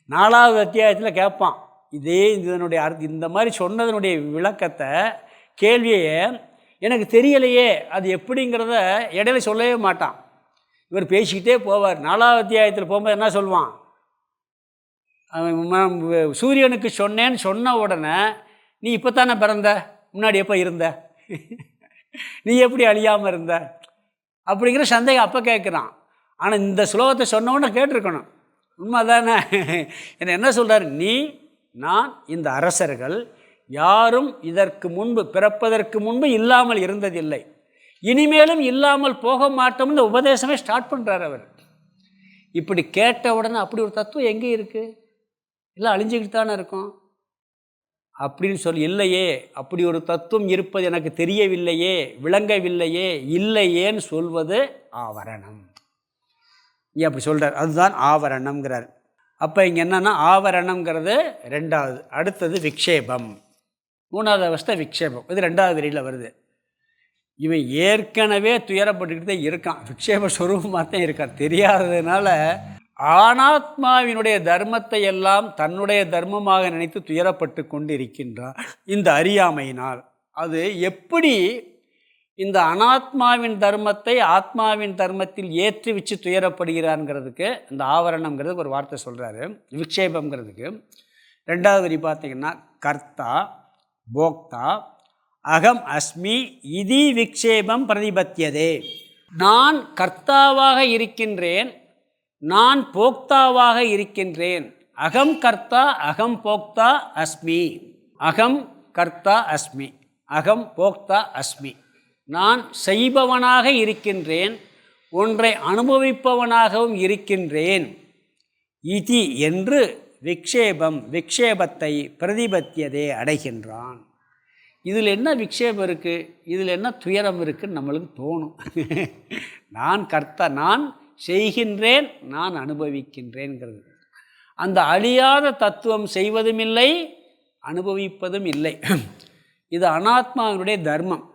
Speaker 1: 4வது அத்தியாயத்தில் கேட்பான் இதே இதனுடைய இந்த மாதிரி சொன்னதனுடைய விளக்கத்தை, கேள்வியை எனக்கு தெரியலையே அது எப்படிங்கிறத இடையில சொல்லவே மாட்டான். இவர் பேசிக்கிட்டே போவார். 4வது அத்தியாயத்தில் போகும்போது என்ன சொல்லுவான்? சூரியனுக்கு சொன்னேன்னு சொன்ன உடனே, நீ இப்போ தானே பிறந்த, முன்னாடி எப்போ இருந்த, நீ எப்படி அழியாமல் இருந்த அப்படிங்கிற சந்தேகம் அப்போ கேட்குறான். ஆனால் இந்த ஸ்லோகத்தை சொன்னவொன்னே கேட்டிருக்கணும். உண்மை தானே? என்ன சொல்கிறார்? நீ நான் இந்த அரசர்கள் யாரும் இதற்கு முன்பு பிறப்பதற்கு முன்பு இல்லாமல் இருந்ததில்லை, இனிமேலும் இல்லாமல் போக மாட்டோம்னு உபதேசமே ஸ்டார்ட் பண்ணுறார் அவர். இப்படி கேட்ட உடனே அப்படி ஒரு தத்துவம் எங்கே இருக்குது? இல்லை அழிஞ்சிக்கிட்டு தானே இருக்கும் அப்படின்னு சொல்லி, இல்லையே அப்படி ஒரு தத்துவம் இருப்பது எனக்கு தெரியவில்லையே, விளங்கவில்லையே, இல்லையேன்னு சொல்வது ஆவரணம். இங்கே அப்படி சொல்கிறார். அதுதான் ஆவரணம்ங்கிறார். அப்போ இங்கே என்னென்னா ஆவரணம்ங்கிறது 2வது. அடுத்தது விக்ஷேபம், 3வது அவஸ்தை விக்ஷேபம். இது 2வது வரியில் வருது. இவன் ஏற்கனவே துயரப்பட்டுக்கிட்டு தான் இருக்கான், விக்ஷேப ஸ்வரூபமாக தான் இருக்கான். தெரியாததுனால ஆனாத்மாவினுடைய தர்மத்தை எல்லாம் தன்னுடைய தர்மமாக நினைத்து துயரப்பட்டு கொண்டு இருக்கின்றான் இந்த அறியாமையினால். அது எப்படி இந்த அனாத்மாவின் தர்மத்தை ஆத்மாவின் தர்மத்தில் ஏற்றி வச்சு துயரப்படுகிறான்ங்கிறதுக்கு இந்த ஆவரணம்ங்கிறதுக்கு ஒரு வார்த்தை சொல்கிறாரு. விக்ஷேபம்ங்கிறதுக்கு 2வது வரி பார்த்தீங்கன்னா, கர்த்தா போக்தா அகம் அஸ்மி இதி விக்ஷேபம் பிரதிபத்தியதே. நான் கர்த்தாவாக இருக்கின்றேன், நான் போக்தாவாக இருக்கின்றேன். அகம் கர்த்தா அகம் போக்தா அஸ்மி, அகம் கர்த்தா அஸ்மி, அகம் போக்தா அஸ்மி. நான் செய்பவனாக இருக்கின்றேன், ஒன்றை அனுபவிப்பவனாகவும் இருக்கின்றேன். இதி என்று விக்ஷேபம் விக்ஷேபத்தை பிரதிபத்தியதே அடைகின்றான். இதில் என்ன விக்ஷேபம் இருக்குது, இதில் என்ன துயரம் இருக்குதுன்னு நம்மளுக்கு தோணும். நான் கர்த்தா, நான் செய்கின்றேன், நான் அனுபவிக்கின்றேங்கிறது. அந்த அழியாத தத்துவம் செய்வதும் இல்லை, அனுபவிப்பதும் இல்லை. இது அனாத்மாவினுடைய தர்மம்.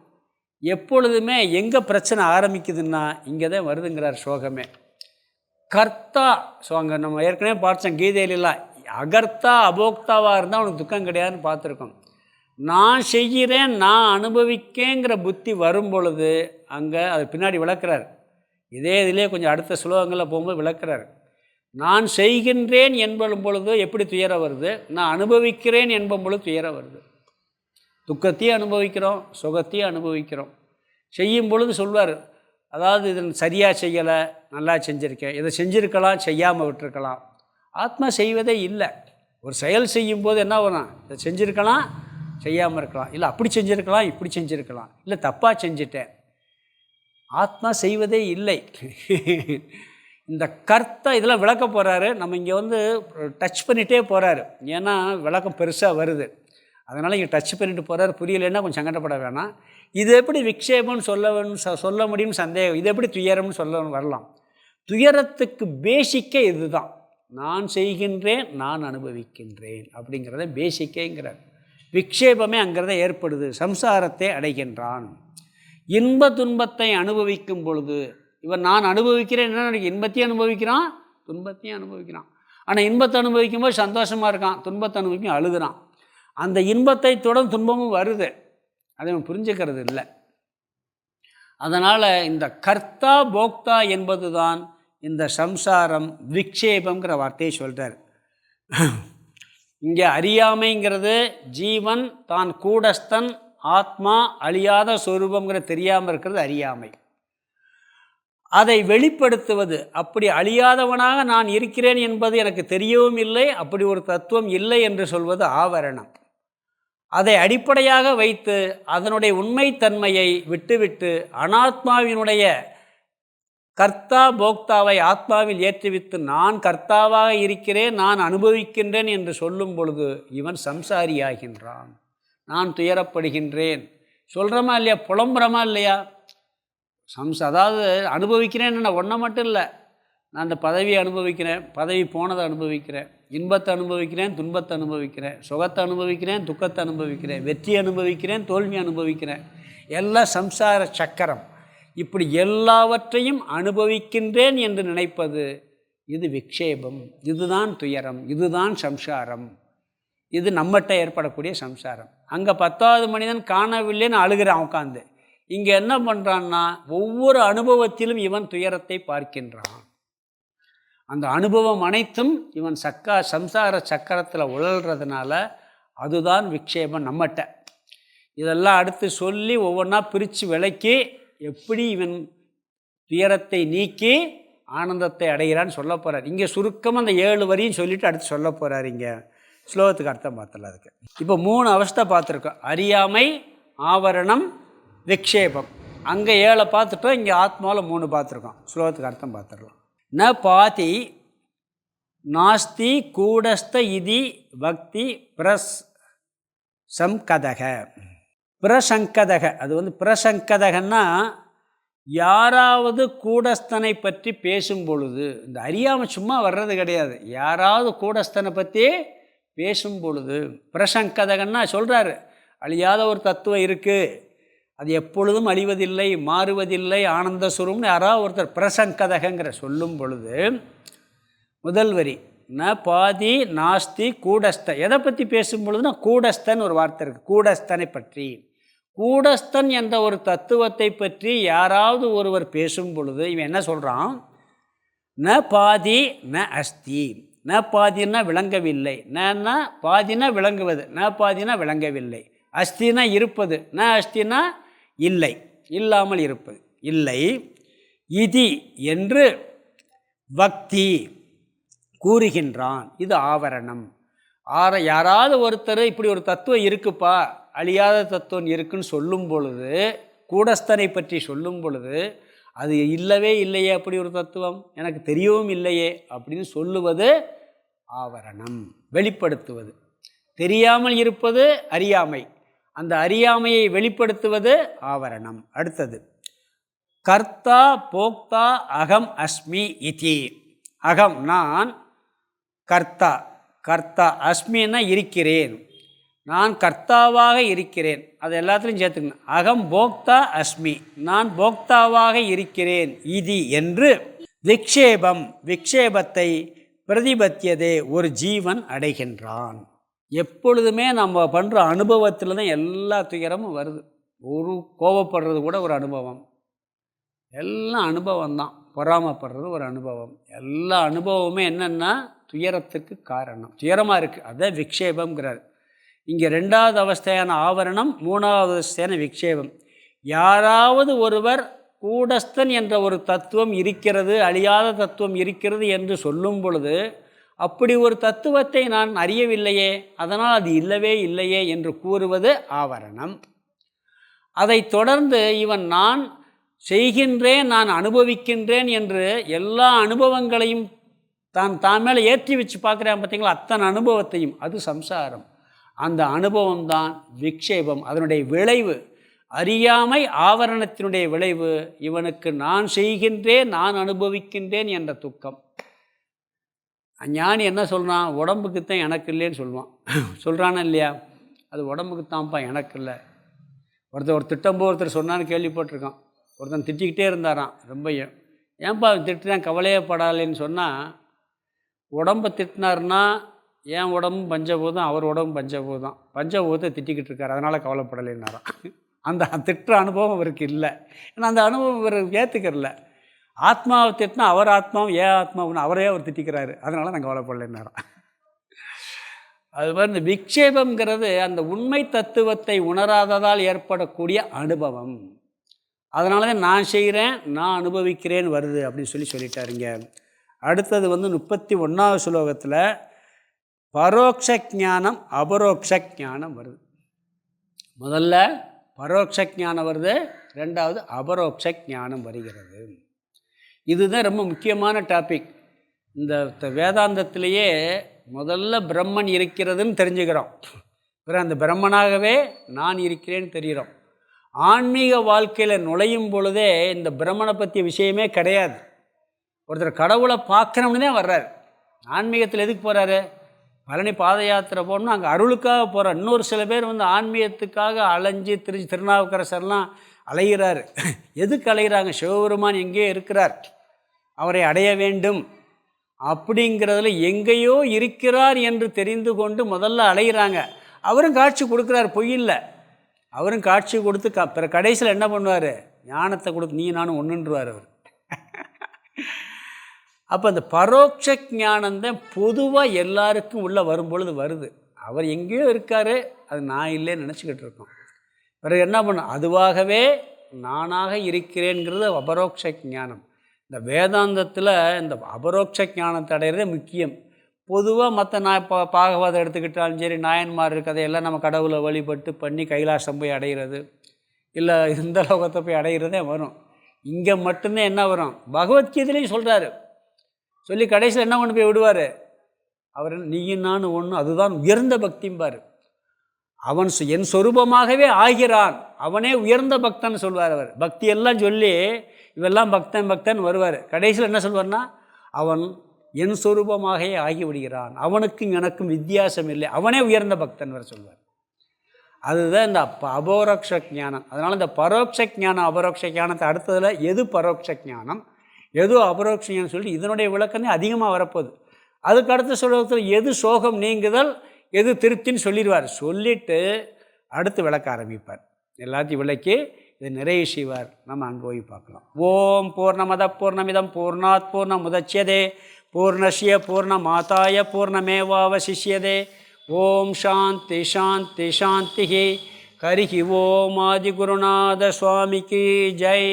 Speaker 1: எப்பொழுதுமே எங்கே பிரச்சனை ஆரம்பிக்குதுன்னா இங்கே தான் வருதுங்கிறார் ஸ்லோகமே. கர்த்தா, ஸோ அங்கே நம்ம ஏற்கனவே பார்த்தோம் கீதையிலாம், அகர்த்தா அபோக்தாவாக இருந்தால் அவனுக்கு துக்கம் கிடையாதுன்னு பார்த்துருக்கோம். நான் செய்கிறேன், நான் அனுபவிக்கேங்கிற புத்தி வரும் பொழுது அங்கே அது பின்னாடி விளக்குறார். இதே இதிலே கொஞ்சம் அடுத்த ஸ்லோகங்களில் போகும்போது விளக்குறார். நான் செய்கின்றேன் என்பதும் பொழுது எப்படி துயரம் வருது, நான் அனுபவிக்கிறேன் என்பதும் பொழுது துயரம் வருது. துக்கத்தையும் அனுபவிக்கிறோம், சுகத்தையும் அனுபவிக்கிறோம். செய்யும் பொழுது சொல்வார், அதாவது இதை சரியாக செய்யலை, நல்லா செஞ்சுருக்கேன், இதை செஞ்சுருக்கலாம், செய்யாமல் விட்டுருக்கலாம். ஆத்மா செய்வதே இல்லை. ஒரு செயல் செய்யும்போது என்ன வரும், இதை செஞ்சுருக்கலாம், செய்யாமல் இருக்கலாம், இல்லை அப்படி செஞ்சுருக்கலாம், இப்படி செஞ்சுருக்கலாம், இல்லை தப்பாக செஞ்சுட்டேன். ஆத்மா செய்வதே இல்லை. இந்த கர்த்தா இதெல்லாம் விளக்க போகிறாரு. நம்ம இங்கே டச் பண்ணிகிட்டே போகிறாரு, ஏன்னா விளக்கம் பெருசாக வருது. அதனால் இங்கே டச் பண்ணிட்டு போகிறார், புரியலைன்னா கொஞ்சம் சங்கடப்பட வேணாம். இது எப்படி விக்ஷேபம்னு சொல்ல முடியும்னு சந்தேகம், இது எப்படி துயரம்னு வரலாம். துயரத்துக்கு பேசிக்கே இது தான், நான் செய்கின்றேன் நான் அனுபவிக்கின்றேன் அப்படிங்கிறத பேசிக்கேங்கிறார். விக்ஷேபமே அங்கிறத ஏற்படுது, சம்சாரத்தை அடைகின்றான். இன்ப துன்பத்தை அனுபவிக்கும் பொழுது இவன் நான் அனுபவிக்கிறேன் என்ன நினைக்க, இன்பத்தையும் அனுபவிக்கிறான் துன்பத்தையும் அனுபவிக்கிறான். ஆனால் இன்பத்தை அனுபவிக்கும் போது சந்தோஷமாக இருக்கான், துன்பத்தை அனுபவிக்கும் அழுகுறான். அந்த இன்பத்தை தொடர்ந்து துன்பமும் வருது, அதை அவன் புரிஞ்சுக்கிறது இல்லை. அதனால் இந்த கர்த்தா போக்தா என்பது தான் இந்த சம்சாரம், விக்ஷேபங்கிற வார்த்தையை சொல்கிறார். இங்கே அறியாமைங்கிறது ஜீவன் தான் கூடஸ்தன், ஆத்மா, அழியாத சொரூபங்கிற தெரியாமல் இருக்கிறது அறியாமை. அதை வெளிப்படுத்துவது, அப்படி அழியாதவனாக நான் இருக்கிறேன் என்பது எனக்கு தெரியவும் இல்லை, அப்படி ஒரு தத்துவம் இல்லை என்று சொல்வது ஆவரணம். அதை அடிப்படையாக வைத்து அதனுடைய உண்மைத்தன்மையை விட்டுவிட்டு அனாத்மாவினுடைய கர்த்தா போக்தாவை ஆத்மாவில் ஏற்றுவித்து நான் கர்த்தாவாக இருக்கிறேன் நான் அனுபவிக்கின்றேன் என்று சொல்லும் பொழுது இவன் சம்சாரியாகின்றான். நான் துயரப்படுகின்றேன் சொல்கிறோமா இல்லையா, புலம்புறமா இல்லையா? அதாவது அனுபவிக்கிறேன்னு நான் ஒன்றை மட்டும் இல்லை, நான் அந்த பதவியை அனுபவிக்கிறேன், பதவி போனதை அனுபவிக்கிறேன், இன்பத்தை அனுபவிக்கிறேன், துன்பத்தை அனுபவிக்கிறேன், சுகத்தை அனுபவிக்கிறேன், துக்கத்தை அனுபவிக்கிறேன், வெற்றி அனுபவிக்கிறேன், தோல்வி அனுபவிக்கிறேன். எல்லாம் சம்சார சக்கரம். இப்படி எல்லாவற்றையும் அனுபவிக்கின்றேன் என்று நினைப்பது இது விக்ஷேபம், இதுதான் துயரம், இதுதான் சம்சாரம். இது நம்மகிட்ட ஏற்படக்கூடிய சம்சாரம். அங்கே 10வது மனிதன் காணவில்லைன்னு அழுகிறான் உட்காந்து. இங்கே என்ன பண்ணுறான்னா ஒவ்வொரு அனுபவத்திலும் இவன் துயரத்தை பார்க்கின்றான். அந்த அனுபவம் அனைத்தும் இவன் சம்சார சக்கரத்தில் உழல்றதுனால அதுதான் விக்ஷேபம் நம்மகிட்ட. இதெல்லாம் அடுத்து சொல்லி ஒவ்வொன்றா பிரித்து விளக்கி எப்படி இவன் துயரத்தை நீக்கி ஆனந்தத்தை அடைகிறான்னு சொல்ல போகிறார். இங்கே சுருக்கமாக அந்த 7 வரியும் சொல்லிவிட்டு அடுத்து சொல்ல போகிறார். இங்கே ஸ்லோகத்துக்கு அர்த்தம் பார்த்துடலாம். அதுக்கு இப்போ 3 அவஸ்தை பார்த்துருக்கோம், அறியாமை, ஆவரணம், விக்ஷேபம். அங்கே 7 பார்த்துட்டோம், இங்கே ஆத்மாவில் 3 பார்த்துருக்கோம். ஸ்லோகத்துக்கு அர்த்தம் பார்த்துடலாம். ந பாதி நாஸ்தி கூடஸ்த இதி பக்தி பிரசங்கதக. பிரசங்கதக அது பிரசங்கதகன்னா யாராவது கூடஸ்தனை பற்றி பேசும் பொழுது, இந்த அறியாமல் சும்மா வர்றது கிடையாது, யாராவது கூடஸ்தனை பற்றி பேசும் பொழுது பிரசங்கதகன்னா சொல்கிறாரு, அழியாத ஒரு தத்துவம் இருக்குது, அது எப்பொழுதும் அழிவதில்லை, மாறுவதில்லை, ஆனந்த சுரூபம்னு யாராவது ஒருத்தர் பிரசங்கதகங்கிற சொல்லும் பொழுது முதல் வரி ந பாதி நாஸ்தி கூடஸ்த. எதை பற்றி பேசும் பொழுதுனா கூடஸ்தன் ஒரு வார்த்தை இருக்குது, கூடஸ்தனை பற்றி. கூடஸ்தன் என்ற ஒரு தத்துவத்தை பற்றி யாராவது ஒருவர் பேசும் பொழுது இவன் என்ன சொல்கிறான், ந பாதி ந அஸ்தி. ந பாதினா விளங்கவில்லை, ந பாதினா விளங்குவது, ந பாதினா விளங்கவில்லை, அஸ்தினா இருப்பது, ந அஸ்தினா இல்லை, இல்லாமல் இருப்பது, இல்லை. இதி என்று பக்தி கூறுகின்றான். இது ஆவரணம். யாராவது ஒருத்தர் இப்படி ஒரு தத்துவம் இருக்குப்பா, அழியாத தத்துவம் இருக்குன்னு சொல்லும் பொழுது, கூடஸ்தனை பற்றி சொல்லும் பொழுது அது இல்லவே இல்லையே, அப்படி ஒரு தத்துவம் எனக்கு தெரியவும் இல்லையே அப்படின்னு சொல்லுவது ஆவரணம், வெளிப்படுத்துவது. தெரியாமல் இருப்பது அறியாமை, அந்த அறியாமையை வெளிப்படுத்துவது ஆவரணம். அடுத்தது கர்த்தா போக்தா அகம் அஸ்மி இதி. அகம் நான், கர்த்தா, கர்த்தா, அஸ்மின்னா இருக்கிறேன், நான் கர்த்தாவாக இருக்கிறேன், அது எல்லாத்துலையும் சேர்த்துக்கணும். அகம் போக்தா அஸ்மி, நான் போக்தாவாக இருக்கிறேன். இதி என்று விக்ஷேபம், விக்ஷேபத்தை பிரதிபத்தியதே ஒரு ஜீவன் அடைகின்றான். எப்பொழுதுமே நம்ம பண்ணுற அனுபவத்தில் தான் எல்லா துயரமும் வருது. ஒரு கோபப்படுறது கூட ஒரு அனுபவம், எல்லாம் அனுபவம் தான். பொறாமப்படுறது ஒரு அனுபவம், எல்லா அனுபவமுமே என்னென்னா துயரத்துக்கு காரணம், துயரமாக இருக்குது. அதான் விக்ஷேபம்ங்கிறார். இங்கே 2வது அவஸ்தையான ஆவரணம், 3வது அவஸ்தையான விக்ஷேபம். யாராவது ஒருவர் கூடஸ்தன் என்ற ஒரு தத்துவம் இருக்கிறது, அழியாத தத்துவம் இருக்கிறது என்று சொல்லும் பொழுது அப்படி ஒரு தத்துவத்தை நான் அறியவில்லையே, அதனால் அது இல்லவே இல்லையே என்று கூறுவது ஆவரணம். அதை தொடர்ந்து இவன் நான் செய்கின்றேன், நான் அனுபவிக்கின்றேன் என்று எல்லா அனுபவங்களையும் தான் மேலே ஏற்றி வச்சு பார்க்குறேன் பார்த்தீங்களா, அத்தனை அனுபவத்தையும், அது சம்சாரம். அந்த அனுபவம்தான் விக்ஷேபம். அதனுடைய விளைவு அறியாமை ஆவரணத்தினுடைய விளைவு. இவனுக்கு நான் செய்கின்றேன், நான் அனுபவிக்கின்றேன் என்ற துக்கம். ஞானி என்ன சொல்கிறான்? உடம்புக்குத்தான் எனக்கு இல்லைன்னு சொல்லுவான். சொல்கிறானா இல்லையா? அது உடம்புக்குத்தான்ப்பா, எனக்கு இல்லை. ஒரு திட்டம்போது ஒருத்தர் சொன்னான்னு கேள்விப்பட்டிருக்கான். ஒருத்தன் திட்டிக்கிட்டே இருந்தாரான். ரொம்ப ஏன்பா திட்டுறேன் கவலையே படாலேன்னு சொன்னால், உடம்பை திட்டினார்னா என் உடம்பும் பஞ்சபூதம், அவர் உடம்பும் பஞ்சபூதம். பஞ்சபூதத்தை திட்டிக்கிட்டு இருக்கார், அதனால் கவலைப்படலைன்னாரான். அந்த திட்டுற அனுபவம் அவருக்கு இல்லை. ஏன்னா அந்த அனுபவம் இவர் ஏற்றுக்கிறல. ஆத்மாவை திட்டினா அவர் ஆத்மாவும் ஏன் ஆத்மாவுன்னு அவரே அவர் திட்டிக்கிறாரு, அதனால் நான் கவலைப்படலைன்னாரான். அது மாதிரி இந்த விக்ஷேபங்கிறது அந்த உண்மை தத்துவத்தை உணராததால் ஏற்படக்கூடிய அனுபவம். அதனால தான் நான் செய்கிறேன், நான் அனுபவிக்கிறேன் வருது அப்படின்னு சொல்லிட்டாருங்க. அடுத்தது 31வது ஸ்லோகத்தில் பரோட்ச ஞானம் அபரோக்ஷ ஞானம் வருது. முதல்ல பரோட்ச ஞானம் வருது, ரெண்டாவது அபரோக்ஷ ஞானம் வருகிறது. இதுதான் ரொம்ப முக்கியமான டாபிக். இந்த வேதாந்தத்திலேயே முதல்ல பிரம்மன் இருக்கிறதுன்னு தெரிஞ்சுக்கிறோம். பிறகு அந்த பிரம்மனாகவே நான் இருக்கிறேன்னு தெரிகிறோம். ஆன்மீக வாழ்க்கையில் நுழையும் பொழுதே இந்த பிரம்மனை பற்றிய விஷயமே கிடையாது. ஒருத்தர் கடவுளை பார்க்கணும்னே வர்றார். ஆன்மீகத்தில் எதுக்கு போகிறாரு? பழனி பாத யாத்திரை போகணும்னு அங்கே அருளுக்காக போகிறார். இன்னொரு சில பேர் ஆன்மீகத்துக்காக அலைஞ்சு திருநாவுக்கரசர்லாம் அலைகிறாரு. எதுக்கு அலைகிறாங்க? சிவபெருமான் எங்கேயோ இருக்கிறார், அவரை அடைய வேண்டும் அப்படிங்கிறதுல எங்கேயோ இருக்கிறார் என்று தெரிந்து கொண்டு முதல்ல அலைகிறாங்க. அவரும் காட்சி கொடுக்குறார், பொய்யில்லை. அவரும் காட்சி கொடுத்து பிற கடைசியில் என்ன பண்ணுவார்? ஞானத்தை கொடுத்து நீ நானும் ஒன்றுன்றுவார் அவர். அப்போ அந்த பரோட்ச ஞானந்தான் பொதுவாக எல்லாருக்கும் உள்ளே வரும்பொழுது வருது. அவர் எங்கேயோ இருக்கார், அது நான் இல்லைன்னு நினச்சிக்கிட்டு இருக்கோம். பிறகு என்ன பண்ணும்? அதுவாகவே நானாக இருக்கிறேங்கிறது அபரோக்ஷ ஞானம். இந்த வேதாந்தத்தில் இந்த அபரோக்ஷ ஞானத்தை அடையிறதே முக்கியம். பொதுவாக மற்ற பாகவதம் எடுத்துக்கிட்டாலும் சரி, நாயன்மார் கதையெல்லாம் நம்ம கடவுளை வழிபட்டு பண்ணி கைலாசம் போய் அடைகிறது, இல்லை இந்த லோகத்தை போய் அடைகிறதே வரும். இங்கே மட்டும்தான் என்ன வரும்? பகவத்கீதையிலையும் சொல்கிறாரு. சொல்லி கடைசியில் என்ன கொண்டு போய் விடுவார்? அவர் நீயும் நானும் ஒன்று, அதுதான் உயர்ந்த பக்திம்பார். அவன் என் சொரூபமாகவே ஆகிறான், அவனே உயர்ந்த பக்தன் சொல்வார். அவர் பக்தியெல்லாம் சொல்லி இவெல்லாம் பக்தன் வருவார். கடைசியில் என்ன சொல்வார்னா, அவன் என் சொரூபமாகவே ஆகிவிடுகிறான், அவனுக்கும் எனக்கும் வித்தியாசம் இல்லை, அவனே உயர்ந்த பக்தன் வர சொல்வார். அதுதான் இந்த அபரோக்ஷ ஞானம். அதனால் இந்த பரோட்ச ஞானம் அபரோக்ஷ ஞானத்தை அடுத்ததில் எது பரோட்ச ஞானம் எது அபரோக்ஷ ஞானம் சொல்லி இதனுடைய விளக்கமே அதிகமாக வரப்போகுது. அதுக்கு அடுத்த ஸ்லோகத்தில் எது சோகம் நீங்குதல் எது திருப்தின்னு சொல்லிடுவார். சொல்லிவிட்டு அடுத்து விளக்க ஆரம்பிப்பார். எல்லாத்தையும் விளக்கி இதை நிறைவு செய்வார். நம்ம அங்கே போய் பார்க்கலாம். ஓம் பூர்ணமத பூர்ணமிதம் பூர்ணாத் பூர்ணமுதச்யதே பூர்ணஸ்ய பூர்ணமாதாய பூர்ணமேவாவசிஷ்யதே. ஓம் சாந்தி சாந்தி சாந்தி. ஹரிஹி ஓம் ஆதிகுருநாத சுவாமிக்கு ஜெய்.